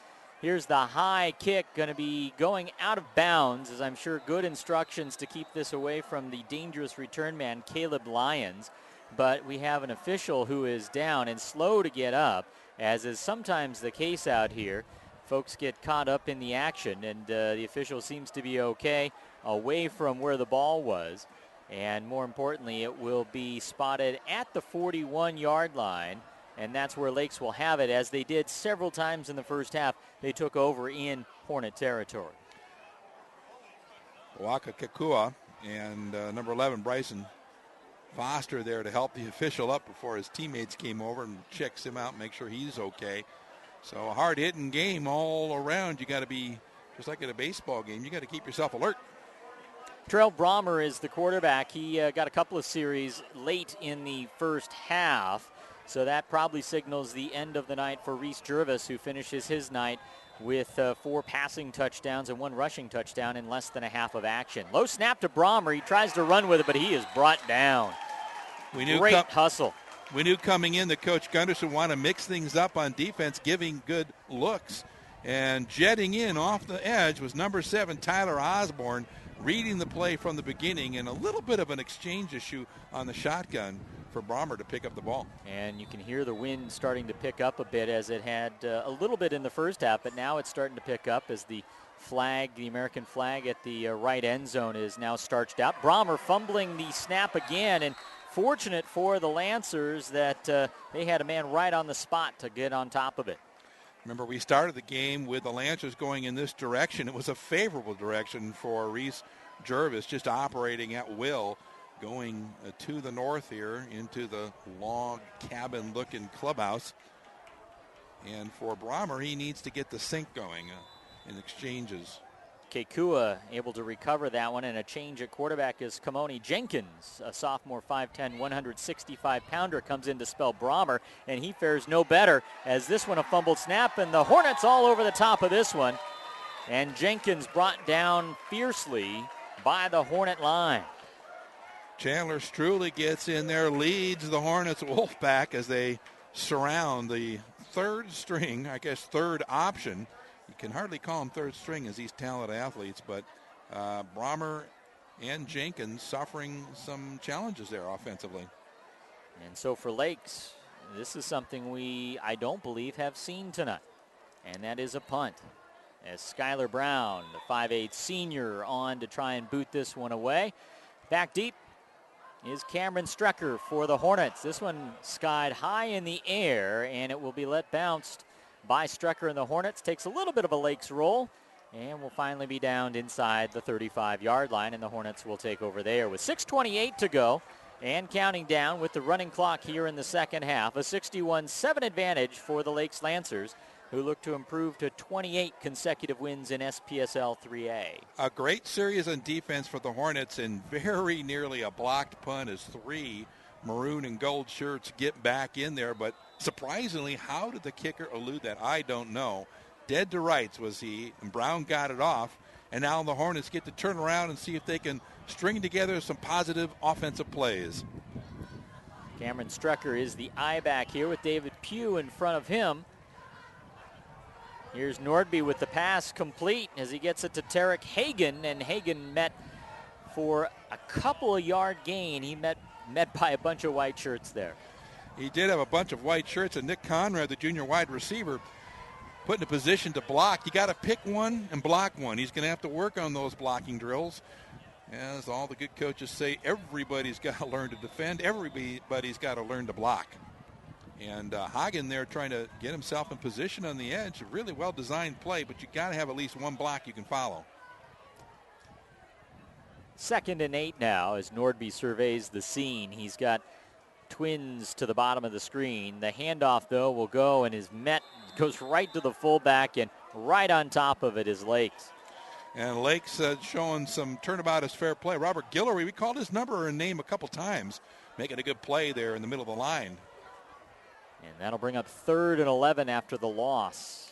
Here's the high kick, going to be going out of bounds, as I'm sure good instructions to keep this away from the dangerous return man, Caleb Lyons. But we have an official who is down and slow to get up, as is sometimes the case out here. Folks get caught up in the action, and the official seems to be okay away from where the ball was. And more importantly, it will be spotted at the 41-yard line. And that's where Lakes will have it, as they did several times in the first half. They took over in Hornet territory. Waka Kekua and number 11, Bryson Foster there to help the official up before his teammates came over and checks him out, make sure he's okay. So a hard-hitting game all around. You got to be, just like at a baseball game, you got to keep yourself alert. Terrell Brommer is the quarterback. He got a couple of series late in the first half. So that probably signals the end of the night for Reese Jervis, who finishes his night with 4 passing touchdowns and 1 rushing touchdown in less than a half of action. Low snap to Brommer. He tries to run with it, but he is brought down. Great hustle. We knew coming in that Coach Gunderson wanted to mix things up on defense, giving good looks. And jetting in off the edge was number 7, Tyler Osborne, reading the play from the beginning, and a little bit of an exchange issue on the shotgun for Brommer to pick up the ball. And you can hear the wind starting to pick up a bit, as it had a little bit in the first half, but now it's starting to pick up as the flag, the American flag at the right end zone is now starched out. Brommer fumbling the snap again, and fortunate for the Lancers that they had a man right on the spot to get on top of it. Remember, we started the game with the Lancers going in this direction. It was a favorable direction for Reese Jervis, just operating at will, going to the north here into the log cabin-looking clubhouse. And for Brommer, he needs to get the sync going in exchanges. Kekua able to recover that one, and a change at quarterback is Kamoni Jenkins, a sophomore 5'10", 165-pounder, comes in to spell Brommer, and he fares no better as this one a fumbled snap, and the Hornets all over the top of this one. And Jenkins brought down fiercely by the Hornet line. Chandler Struley gets in there, leads the Hornets Wolfpack as they surround the third string, I guess third option. You can hardly call them third string as these talented athletes, but Brommer and Jenkins suffering some challenges there offensively. And so for Lakes, this is something I don't believe have seen tonight, and that is a punt. As Skylar Brown, the 5'8" senior, on to try and boot this one away. Back deep is Cameron Strecker for the Hornets. This one skied high in the air, and it will be let bounced by Strecker and the Hornets. Takes a little bit of a Lakes roll and will finally be downed inside the 35-yard line, and the Hornets will take over there with 6:28 to go and counting down with the running clock here in the second half. A 61-7 advantage for the Lakes Lancers who look to improve to 28 consecutive wins in SPSL 3A. A great series on defense for the Hornets, and very nearly a blocked punt as 3 maroon and gold shirts get back in there. But surprisingly, how did the kicker elude that? I don't know. Dead to rights was he, and Brown got it off. And now the Hornets get to turn around and see if they can string together some positive offensive plays. Cameron Strecker is the eye back here with David Pugh in front of him. Here's Nordby with the pass complete as he gets it to Tarek Hagan, and Hagan met for a couple of yard gain. He met by a bunch of white shirts there. He did have a bunch of white shirts, and Nick Conrad, the junior wide receiver, put in a position to block. You got to pick one and block one. He's going to have to work on those blocking drills. As all the good coaches say, everybody's got to learn to defend. Everybody's got to learn to block. And Hagen there trying to get himself in position on the edge. A really well-designed play, but you got to have at least one block you can follow. 2nd and 8 now as Nordby surveys the scene. He's got twins to the bottom of the screen. The handoff, though, will go and is met, goes right to the fullback, and right on top of it is Lakes. And Lakes showing some turnabout as fair play. Robert Guillory, we called his number and name a couple times, making a good play there in the middle of the line. And that'll bring up 3rd and 11 after the loss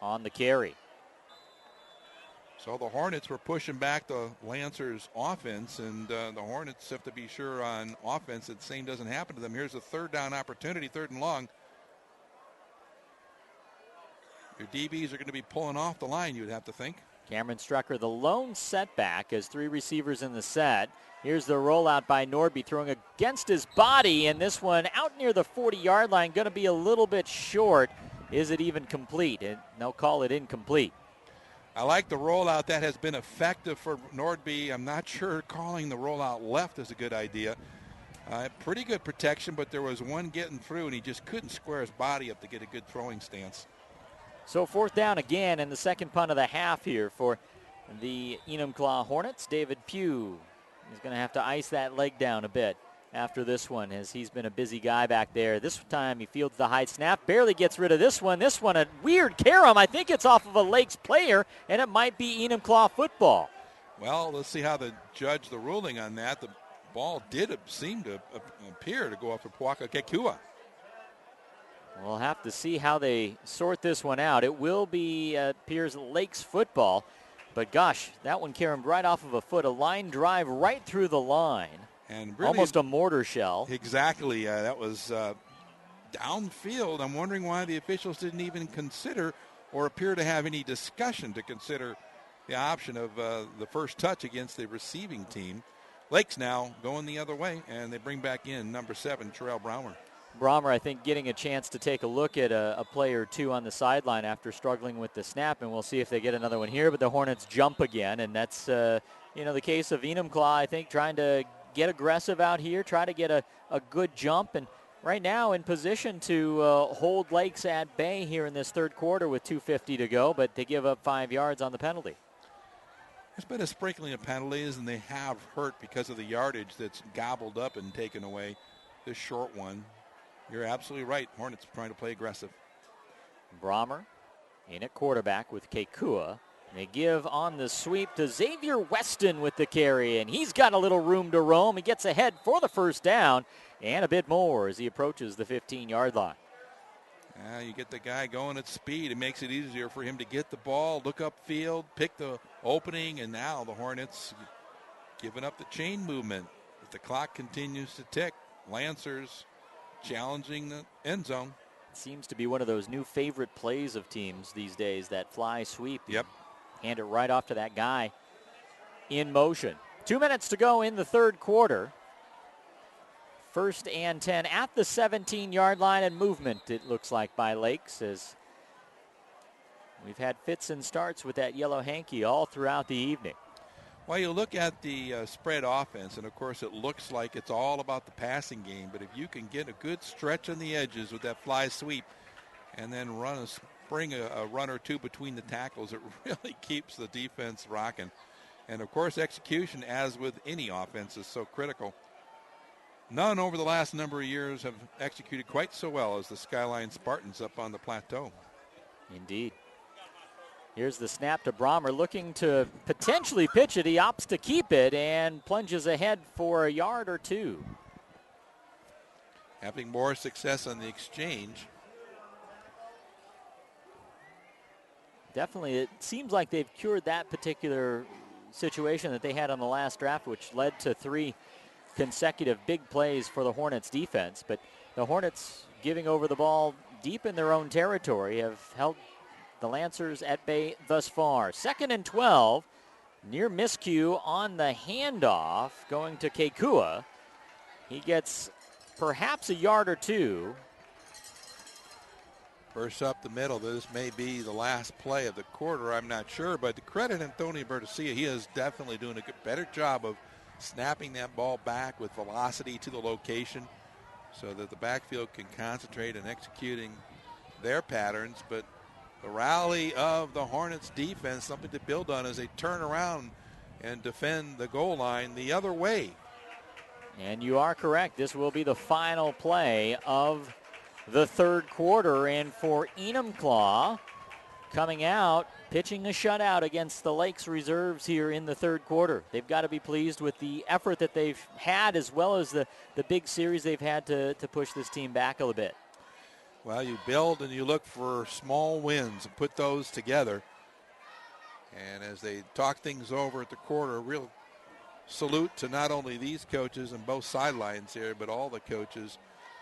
on the carry. So the Hornets were pushing back the Lancers offense, and the Hornets have to be sure on offense that the same doesn't happen to them. Here's a 3rd down opportunity, 3rd and long. Your DBs are going to be pulling off the line, you'd have to think. Cameron Strucker, the lone setback as 3 receivers in the set. Here's the rollout by Nordby, throwing against his body, and this one out near the 40-yard line, going to be a little bit short. Is it even complete? And they'll call it incomplete. I like the rollout. That has been effective for Nordby. I'm not sure calling the rollout left is a good idea. Pretty good protection, but there was one getting through, and he just couldn't square his body up to get a good throwing stance. So 4th down again, and the second punt of the half here for the Enumclaw Hornets. David Pugh is going to have to ice that leg down a bit after this one, as he's been a busy guy back there. This time he fields the high snap, barely gets rid of this one. This one, a weird carom. I think it's off of a Lakes player, and it might be Enumclaw football. Well, let's see how the judge the ruling on that. The ball did seem to appear to go off of Puaka Kekua. We'll have to see how they sort this one out. It will be, appears, Lakes football. But gosh, that one caromed right off of a foot. A line drive right through the line. And really, almost a mortar shell. Exactly. That was downfield. I'm wondering why the officials didn't even consider or appear to have any discussion to consider the option of the first touch against the receiving team. Lakes now going the other way, and they bring back in number 7, Terrell Browmer. Brahmer, I think, getting a chance to take a look at a play or two on the sideline after struggling with the snap, and we'll see if they get another one here. But the Hornets jump again, and that's, the case of Enumclaw, I think, trying to get aggressive out here, try to get a good jump, and right now in position to hold Lakes at bay here in this 3rd quarter with 2:50 to go, but they give up 5 yards on the penalty. There's been a sprinkling of penalties, and they have hurt because of the yardage that's gobbled up and taken away. This short one. You're absolutely right. Hornets trying to play aggressive. Brahmer in at quarterback with Kekua. They give on the sweep to Xavier Weston with the carry, and he's got a little room to roam. He gets ahead for the 1st down and a bit more as he approaches the 15-yard line. You get the guy going at speed. It makes it easier for him to get the ball, look upfield, pick the opening, and now the Hornets giving up the chain movement. But the clock continues to tick. Lancers challenging the end zone. Seems to be one of those new favorite plays of teams these days, that fly sweep. Yep. Hand it right off to that guy in motion. 2 minutes to go in the 3rd quarter. 1st and 10 at the 17-yard line, and movement, it looks like, by Lakes, as we've had fits and starts with that yellow hanky all throughout the evening. Well, you look at the spread offense, and, of course, it looks like it's all about the passing game. But if you can get a good stretch on the edges with that fly sweep and then bring a run or two between the tackles, it really keeps the defense rocking. And, of course, execution, as with any offense, is so critical. None over the last number of years have executed quite so well as the Skyline Spartans up on the plateau. Indeed. Here's the snap to Brommer, looking to potentially pitch it. He opts to keep it and plunges ahead for a yard or two. Having more success on the exchange. Definitely, it seems like they've cured that particular situation that they had on the last draft, which led to 3 consecutive big plays for the Hornets defense. But the Hornets, giving over the ball deep in their own territory, have held the Lancers at bay thus far. 2nd and 12, near miscue on the handoff, going to Kekua. He gets perhaps a yard or two. Bursts up the middle. This may be the last play of the quarter. I'm not sure, but to credit Anthony Bertosia, he is definitely doing a better job of snapping that ball back with velocity to the location so that the backfield can concentrate on executing their patterns. But the rally of the Hornets defense, something to build on as they turn around and defend the goal line the other way. And you are correct. This will be the final play of the third quarter. And for Enumclaw, coming out, pitching a shutout against the Lakes reserves here in the third quarter. They've got to be pleased with the effort that they've had, as well as the big series they've had to push this team back a little bit. Well, you build and you look for small wins and put those together. And as they talk things over at the quarter, a real salute to not only these coaches and both sidelines here, but all the coaches.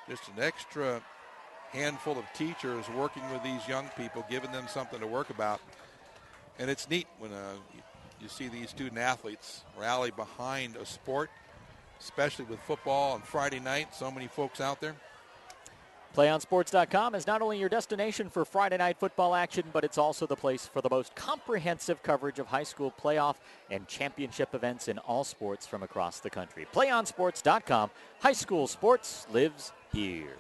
Just an extra handful of teachers working with these young people, giving them something to work about. And it's neat when you see these student athletes rally behind a sport, especially with football on Friday night. So many folks out there. PlayOnSports.com is not only your destination for Friday night football action, but it's also the place for the most comprehensive coverage of high school playoff and championship events in all sports from across the country. PlayOnSports.com. High school sports lives here.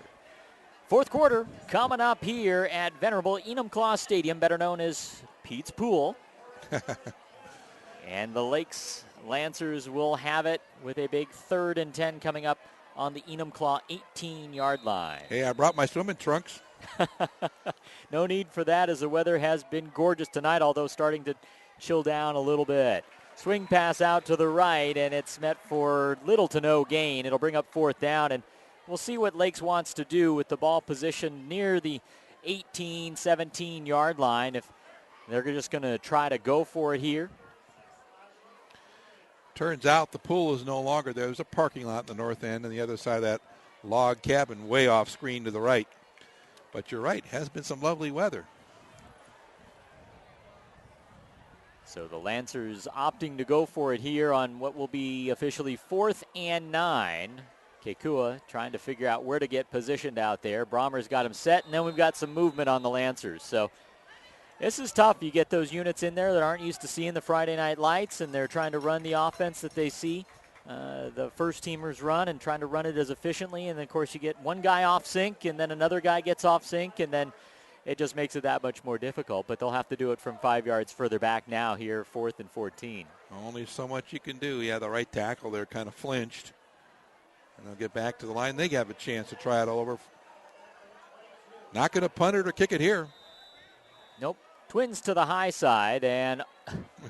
Fourth quarter coming up here at venerable Enumclaw Stadium, better known as Pete's Pool. And the Lakes Lancers will have it with a big 3rd and 10 coming up on the Enumclaw 18-yard line. Hey, I brought my swimming trunks. No need for that, as the weather has been gorgeous tonight, although starting to chill down a little bit. Swing pass out to the right, and it's met for little to no gain. It'll bring up 4th down, and we'll see what Lakes wants to do with the ball positioned near the 18, 17-yard line. If they're just going to try to go for it here. Turns out the pool is no longer there. There's a parking lot in the north end and the other side of that log cabin way off screen to the right. But you're right, has been some lovely weather. So the Lancers opting to go for it here on what will be officially 4th and 9. Kekua trying to figure out where to get positioned out there. Brommer's got him set, and then we've got some movement on the Lancers. So this is tough. You get those units in there that aren't used to seeing the Friday night lights, and they're trying to run the offense that they see the first teamers run, and trying to run it as efficiently. And then, of course, you get one guy off sync, and then another guy gets off sync, and then it just makes it that much more difficult. But they'll have to do it from 5 yards further back now here, 4th and 14. Only so much you can do. Yeah, the right tackle there kind of flinched. And they'll get back to the line. They have a chance to try it all over. Not going to punt it or kick it here. Nope. Twins to the high side, and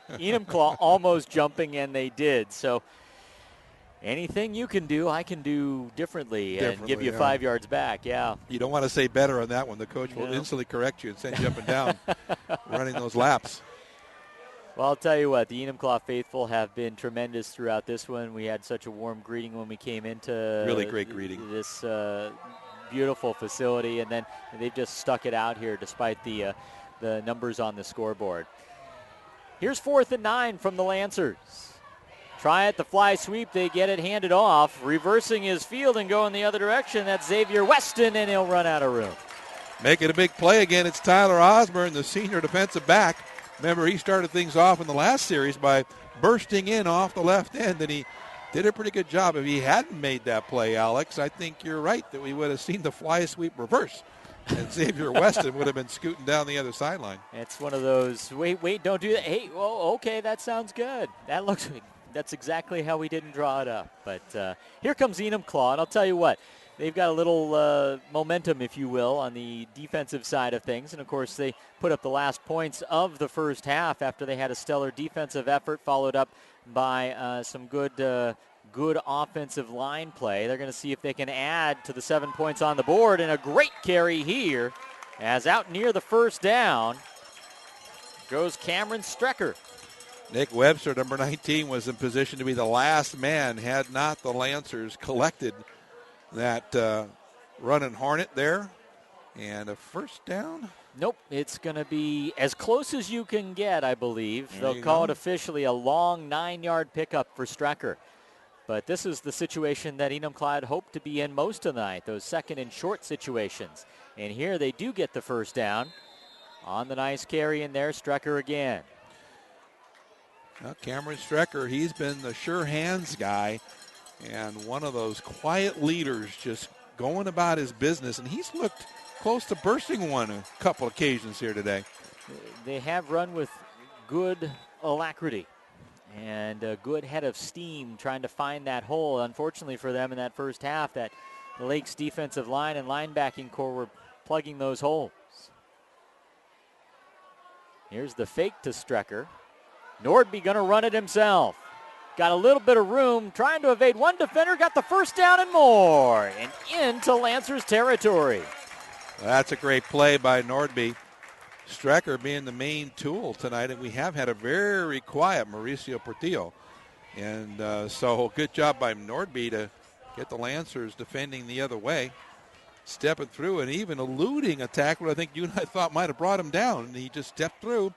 Enumclaw almost jumping, and they did. So anything you can do, I can do differently and give you 5 yards back, yeah. You don't want to say better on that one. The coach will instantly correct you and send you up and down running those laps. Well, I'll tell you what, the Enumclaw faithful have been tremendous throughout this one. We had such a warm greeting when we came into really great greeting. This beautiful facility, and then they've just stuck it out here despite the numbers on the scoreboard. Here's 4th and 9 from the Lancers. Try it, the fly sweep, they get it handed off. Reversing his field and going the other direction, that's Xavier Weston, and he'll run out of room. Making a big play again, it's Tyler Osborne, the senior defensive back. Remember, he started things off in the last series by bursting in off the left end, and he did a pretty good job. If he hadn't made that play, Alex, I think you're right that we would have seen the fly sweep reverse, and Xavier Weston would have been scooting down the other sideline. It's one of those, wait, don't do that. Hey, well, okay, that sounds good. That's exactly how we didn't draw it up. But here comes Enumclaw, and I'll tell you what, they've got a little momentum, if you will, on the defensive side of things. And, of course, they put up the last points of the first half after they had a stellar defensive effort followed up by some good offensive line play. They're going to see if they can add to the 7 points on the board. And a great carry here as out near the first down goes Cameron Strecker. Nick Webster, number 19, was in position to be the last man had not the Lancers collected that running Hornet there. And a first down? Nope, it's going to be as close as you can get, I believe. There They'll call it officially a long 9-yard pickup for Strecker. But this is the situation that Enumclaw had hoped to be in most of the night, those second and short situations. And here they do get the first down on the nice carry in there, Strecker again. Well, Cameron Strecker, he's been the sure hands guy and one of those quiet leaders just going about his business. And he's looked close to bursting one a couple occasions here today. They have run with good alacrity and a good head of steam trying to find that hole. Unfortunately for them in that first half, that the Lakes defensive line and linebacking core were plugging those holes. Here's the fake to Strecker. Nordby going to run it himself. Got a little bit of room, trying to evade one defender, got the first down and more, and into Lancers territory. That's a great play by Nordby. Strecker being the main tool tonight, and we have had a very quiet Mauricio Portillo. And so good job by Nordby to get the Lancers defending the other way, stepping through and even eluding a tackle I think you and I thought might have brought him down. And he just stepped through,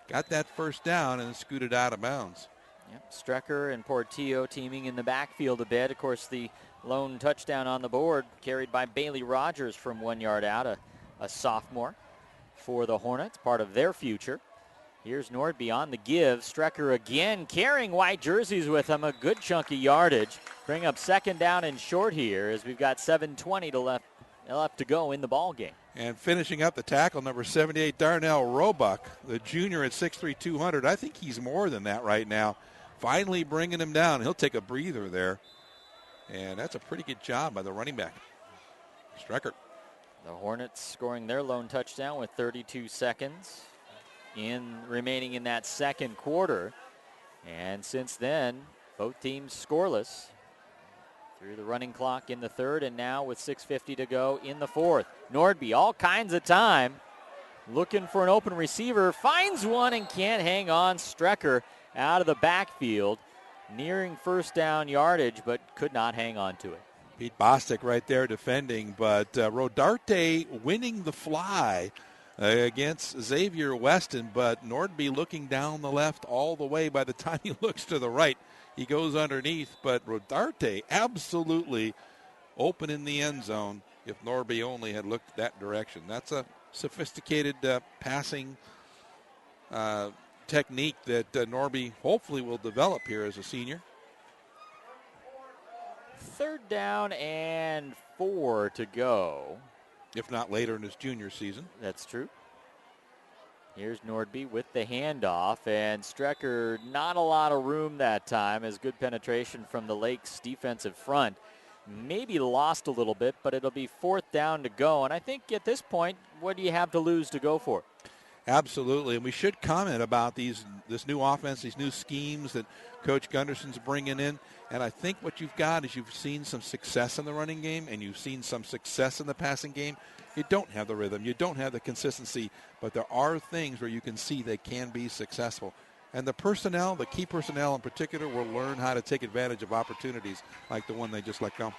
got that first down, and scooted out of bounds. Yep, Strecker and Portillo teaming in the backfield a bit. Of course, the lone touchdown on the board carried by Bailey Rogers from 1 yard out, a sophomore for the Hornets, part of their future. Here's Nordby on the give. Strecker again carrying white jerseys with him, a good chunky yardage. Bring up second down and short here as we've got 7:20 left to go in the ball game. And finishing up the tackle, number 78, Darnell Roebuck, the junior at 6'3", 200. I think he's more than that right now. Finally bringing him down. He'll take a breather there. And that's a pretty good job by the running back, Strecker. The Hornets scoring their lone touchdown with 32 seconds remaining in that second quarter. And since then, both teams scoreless through the running clock in the third, and now with 6:50 to go in the fourth. Nordby, all kinds of time, looking for an open receiver, finds one and can't hang on. Strecker out of the backfield, nearing first down yardage, but could not hang on to it. Pete Bostic right there defending, but Rodarte winning the fly against Xavier Weston, but Nordby looking down the left all the way. By the time he looks to the right, he goes underneath, but Rodarte absolutely open in the end zone if Nordby only had looked that direction. That's a sophisticated passing technique that Nordby hopefully will develop here as a senior. Third down and 4 to go. If not later in his junior season. That's true. Here's Nordby with the handoff, and Strecker, not a lot of room that time as good penetration from the Lakes defensive front. Maybe lost a little bit, but it'll be fourth down to go. And I think at this point, what do you have to lose to go for? Absolutely, and we should comment about this new offense, these new schemes that Coach Gunderson's bringing in. And I think what you've got is you've seen some success in the running game and you've seen some success in the passing game. You don't have the rhythm, you don't have the consistency, but there are things where you can see they can be successful. And the personnel, the key personnel in particular, will learn how to take advantage of opportunities like the one they just let go.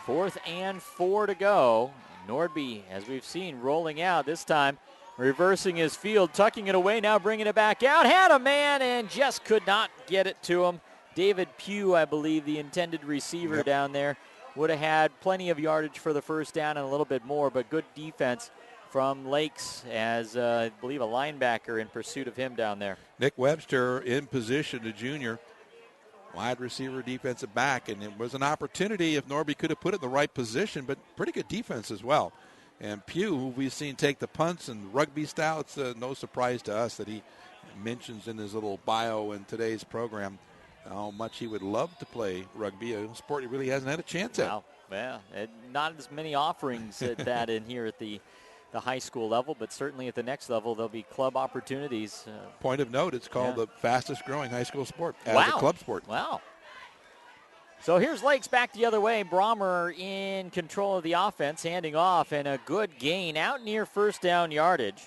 4th and 4 to go. Nordby, as we've seen, rolling out this time, reversing his field, tucking it away, now bringing it back out. Had a man and just could not get it to him. David Pugh, I believe, the intended receiver down there, would have had plenty of yardage for the first down and a little bit more, but good defense from Lakes as, I believe, a linebacker in pursuit of him down there. Nick Webster in position, the junior, wide receiver, defensive back, and it was an opportunity if Nordby could have put it in the right position, but pretty good defense as well. And Pugh, who we've seen take the punts and rugby style, it's no surprise to us that he mentions in his little bio in today's program how much he would love to play rugby, a sport he really hasn't had a chance at. Wow. Well, not as many offerings at that in here at the high school level, but certainly at the next level there'll be club opportunities. Point of note, it's called the fastest growing high school sport as a club sport. Wow. So here's Lakes back the other way. Brommer in control of the offense, handing off, and a good gain out near first down yardage.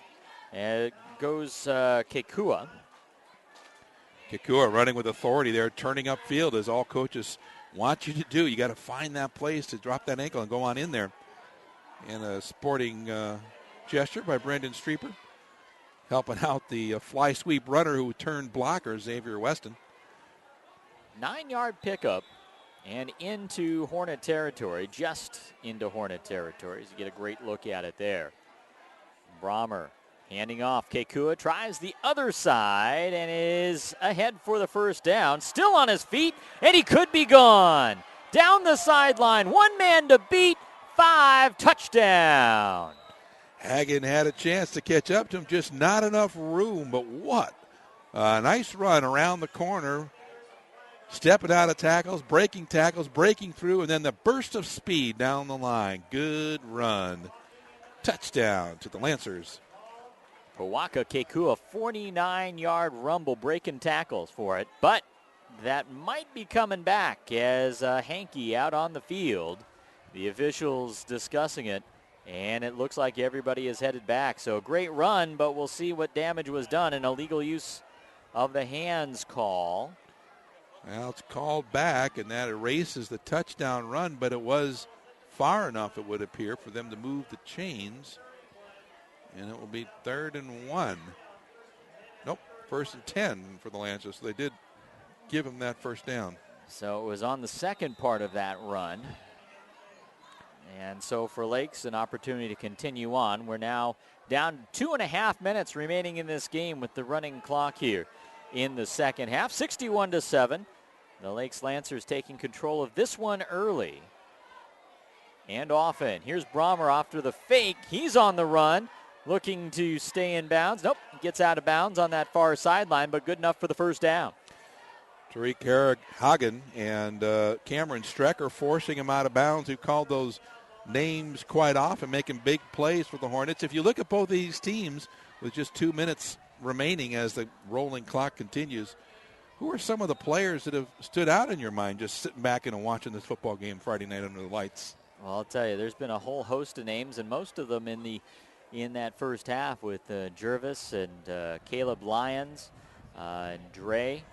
And it goes Kekua. Kekua running with authority there, turning upfield as all coaches want you to do. You got to find that place to drop that ankle and go on in there. And a sporting gesture by Brendan Streeper, helping out the fly sweep runner who turned blocker, Xavier Weston. 9-yard pickup and into Hornet territory, just into Hornet territory. So you get a great look at it there. Brommer handing off. Kekua tries the other side and is ahead for the first down. Still on his feet, and he could be gone. Down the sideline, one man to beat, 5, touchdown. Hagen had a chance to catch up to him, just not enough room, but what a nice run around the corner. Stepping out of tackles, breaking through, and then the burst of speed down the line. Good run. Touchdown to the Lancers. Powaka Kekua, 49-yard rumble, breaking tackles for it. But that might be coming back as Hankey out on the field. The officials discussing it, and it looks like everybody is headed back. So a great run, but we'll see what damage was done. An illegal use of the hands call. Well, it's called back, and that erases the touchdown run, but it was far enough, it would appear, for them to move the chains. And it will be 3rd and 1. Nope, 1st and 10 for the Lancers. So they did give him that first down. So it was on the second part of that run. And so for Lakes, an opportunity to continue on. We're now down 2.5 minutes remaining in this game with the running clock here in the second half. 61-7. The Lakes Lancers taking control of this one early and often. Here's Brommer after the fake. He's on the run, looking to stay in bounds. Nope, gets out of bounds on that far sideline, but good enough for the first down. Tariq Hagen and Cameron Strecker forcing him out of bounds, who called those names quite often, making big plays for the Hornets. If you look at both of these teams with just 2 minutes remaining as the rolling clock continues, who are some of the players that have stood out in your mind just sitting back and watching this football game Friday night under the lights? Well, I'll tell you, there's been a whole host of names, and most of them in that first half with Jervis and Caleb Lyons, and Dre.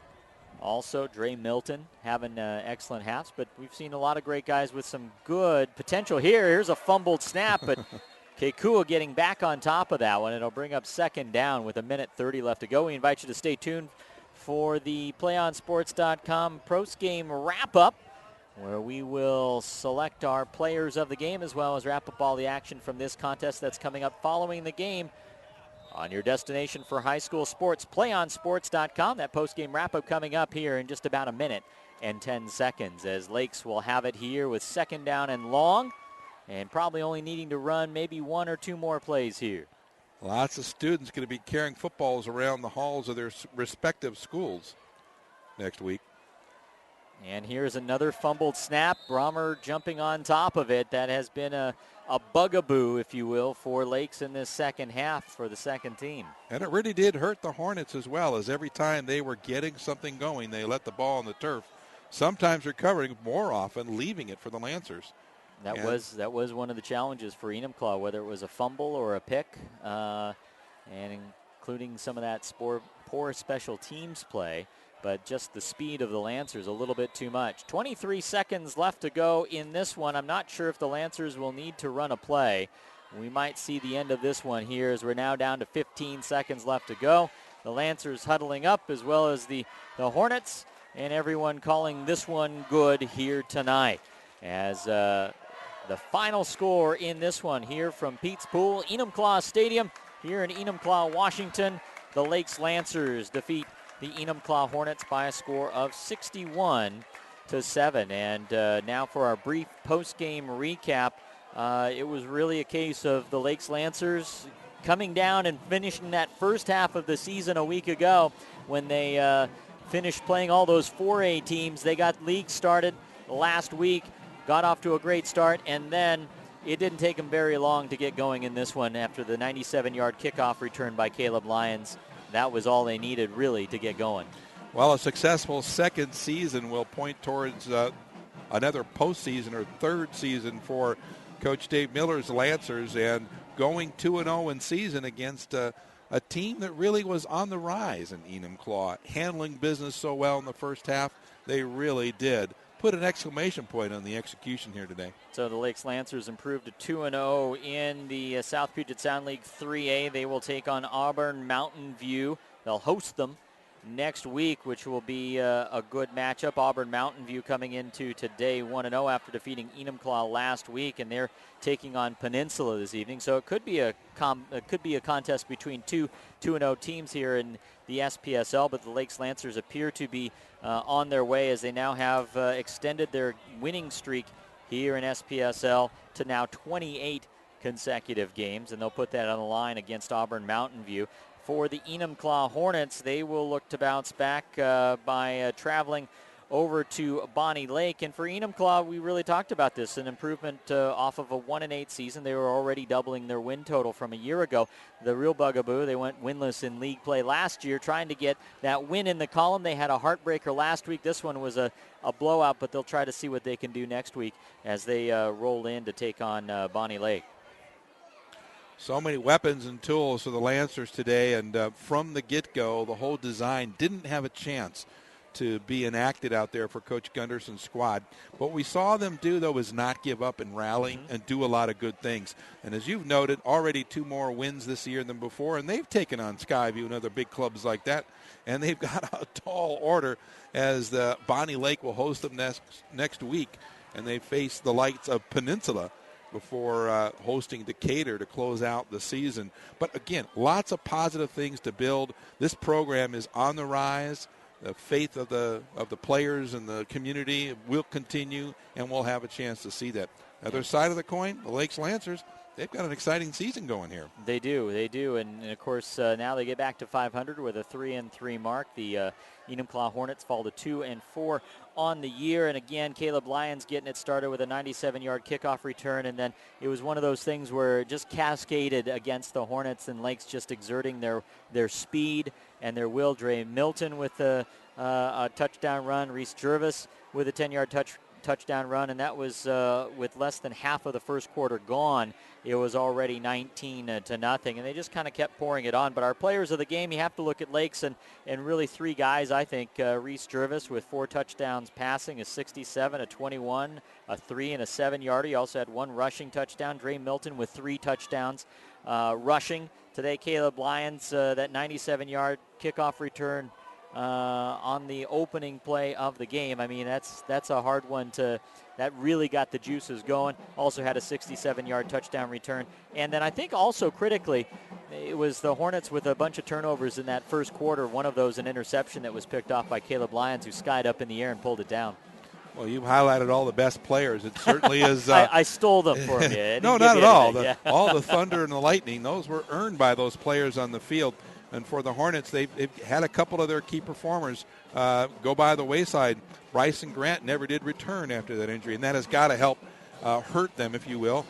Also, Dre Milton having excellent halves, but we've seen a lot of great guys with some good potential here. Here's a fumbled snap, but Kekua getting back on top of that one. It'll bring up second down with 1:30 left to go. We invite you to stay tuned for the PlayOnSports.com post-game wrap-up, where we will select our players of the game as well as wrap up all the action from this contest that's coming up following the game on your destination for high school sports, PlayOnSports.com. That post-game wrap-up coming up here in just about 1 minute and 10 seconds as Lakes will have it here with second down and long and probably only needing to run maybe 1 or 2 more plays here. Lots of students going to be carrying footballs around the halls of their respective schools next week. And here's another fumbled snap. Brommer jumping on top of it. That has been a bugaboo, if you will, for Lakes in this second half for the second team. And it really did hurt the Hornets as well, as every time they were getting something going, they let the ball on the turf, sometimes recovering, more often leaving it for the Lancers. That was one of the challenges for Enumclaw, whether it was a fumble or a pick, and including some of that poor special teams play. But just the speed of the Lancers a little bit too much. 23 seconds left to go in this one. I'm not sure if the Lancers will need to run a play. We might see the end of this one here as we're now down to 15 seconds left to go. The Lancers huddling up as well as the Hornets, and everyone calling this one good here tonight. As the final score in this one here from Pete's Pool, Enumclaw Stadium here in Enumclaw, Washington. The Lakes Lancers defeat the Enumclaw Hornets by a score of 61-7. And now for our brief post-game recap. It was really a case of the Lakes Lancers coming down and finishing that first half of the season a week ago when they finished playing all those 4A teams. They got league started last week. got off to a great start, and then it didn't take them very long to get going in this one after the 97-yard kickoff return by Caleb Lyons. That was all they needed, really, to get going. Well, a successful second season will point towards another postseason or third season for Coach Dave Miller's Lancers, and going 2-0 in season against a team that really was on the rise in Enumclaw, handling business so well in the first half. They really did put an exclamation point on the execution here today. So the Lakes Lancers improved to 2-0 in the South Puget Sound League 3A. They will take on Auburn Mountain View. They'll host them next week, which will be a good matchup. Auburn Mountain View coming into today 1-0 after defeating Enumclaw last week, and they're taking on Peninsula this evening. So it could be a contest between two 2-0 teams here in the SPSL, but the Lakes Lancers appear to be on their way, as they now have extended their winning streak here in SPSL to now 28 consecutive games, and they'll put that on the line against Auburn Mountain View. For the Enumclaw Hornets, they will look to bounce back by traveling over to Bonnie Lake. And for Enumclaw, we really talked about this, an improvement off of a 1-8 season. They were already doubling their win total from a year ago. The real bugaboo, they went winless in league play last year, trying to get that win in the column. They had a heartbreaker last week. This one was a blowout, but they'll try to see what they can do next week as they roll in to take on Bonnie Lake. So many weapons and tools for the Lancers today, and from the get-go, the whole design didn't have a chance to be enacted out there for Coach Gunderson's squad. What we saw them do, though, is not give up and rally and do a lot of good things. And as you've noted, already 2 more wins this year than before, and they've taken on Skyview and other big clubs like that. And they've got a tall order, as the Bonnie Lake will host them next week, and they face the likes of Peninsula before hosting Decatur to close out the season. But again, lots of positive things to build. This program is on the rise. The faith of the players and the community will continue, and we'll have a chance to see that. Other side of the coin, the Lakes Lancers, they've got an exciting season going here. They do. And of course, now they get back to 500 with a 3-3 mark. The Enumclaw Hornets fall to 2-4 on the year. And again, Caleb Lyons getting it started with a 97-yard kickoff return. And then it was one of those things where it just cascaded against the Hornets, and Lakes just exerting their speed and their will. Dre Milton with a touchdown run. Reese Jervis with a 10-yard touchdown run, and that was with less than half of the first quarter gone. It was already 19-0, and they just kind of kept pouring it on. But our players of the game, you have to look at Lakes and really 3 guys, I think. Reese Jervis with 4 touchdowns passing, a 67, a 21, a 3, and a 7-yarder. He also had 1 rushing touchdown. Dre Milton with 3 touchdowns rushing. Today, Caleb Lyons, that 97-yard kickoff return on the opening play of the game. I mean, that's a hard one that really got the juices going. Also had a 67-yard touchdown return. And then I think also critically, it was the Hornets with a bunch of turnovers in that first quarter. One of those an interception that was picked off by Caleb Lyons, who skied up in the air and pulled it down. Well, you've highlighted all the best players. It certainly is. I stole them for you. No, not at all. All the thunder and the lightning, those were earned by those players on the field. And for the Hornets, they've had a couple of their key performers go by the wayside. Bryson Grant never did return after that injury, and that has got to help hurt them, if you will,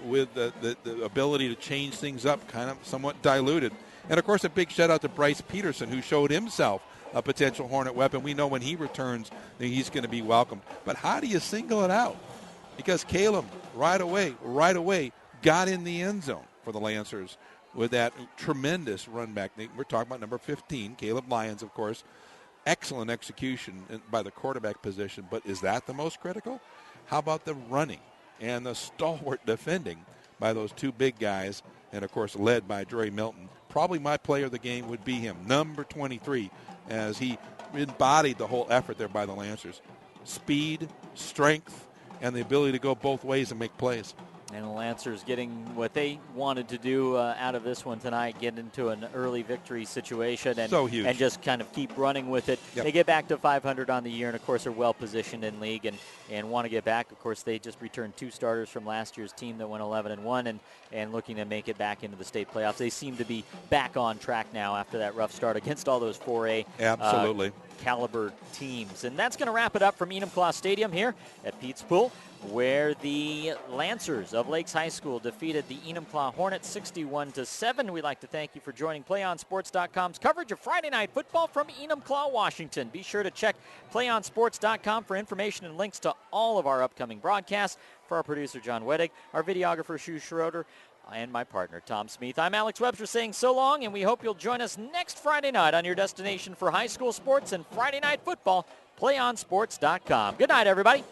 with the ability to change things up, kind of somewhat diluted. And, of course, a big shout-out to Bryce Peterson, who showed himself a potential Hornet weapon. We know when he returns that he's going to be welcomed. But how do you single it out? Because Caleb right away got in the end zone for the Lancers with that tremendous run back. We're talking about number 15, Caleb Lyons, of course. Excellent execution by the quarterback position, but is that the most critical? How about the running and the stalwart defending by those 2 big guys, and, of course, led by Dre Milton? Probably my player of the game would be him, number 23, as he embodied the whole effort there by the Lancers. Speed, strength, and the ability to go both ways and make plays. And the Lancers getting what they wanted to do out of this one tonight, get into an early victory situation and, so huge. And just kind of keep running with it. Yep. They get back to 500 on the year, and, of course, are well-positioned in league and want to get back. Of course, they just returned 2 starters from last year's team that went 11-1 and looking to make it back into the state playoffs. They seem to be back on track now after that rough start against all those 4A Absolutely. Caliber teams. And that's going to wrap it up from Enumclaw Stadium here at Pete's Pool. where the Lancers of Lakes High School defeated the Enumclaw Hornets 61-7. We'd like to thank you for joining PlayOnSports.com's coverage of Friday Night Football from Enumclaw, Washington. Be sure to check PlayOnSports.com for information and links to all of our upcoming broadcasts. For our producer, John Weddick, our videographer, Shu Schroeder, and my partner, Tom Smith, I'm Alex Webster saying so long, and we hope you'll join us next Friday night on your destination for high school sports and Friday Night Football, PlayOnSports.com. Good night, everybody.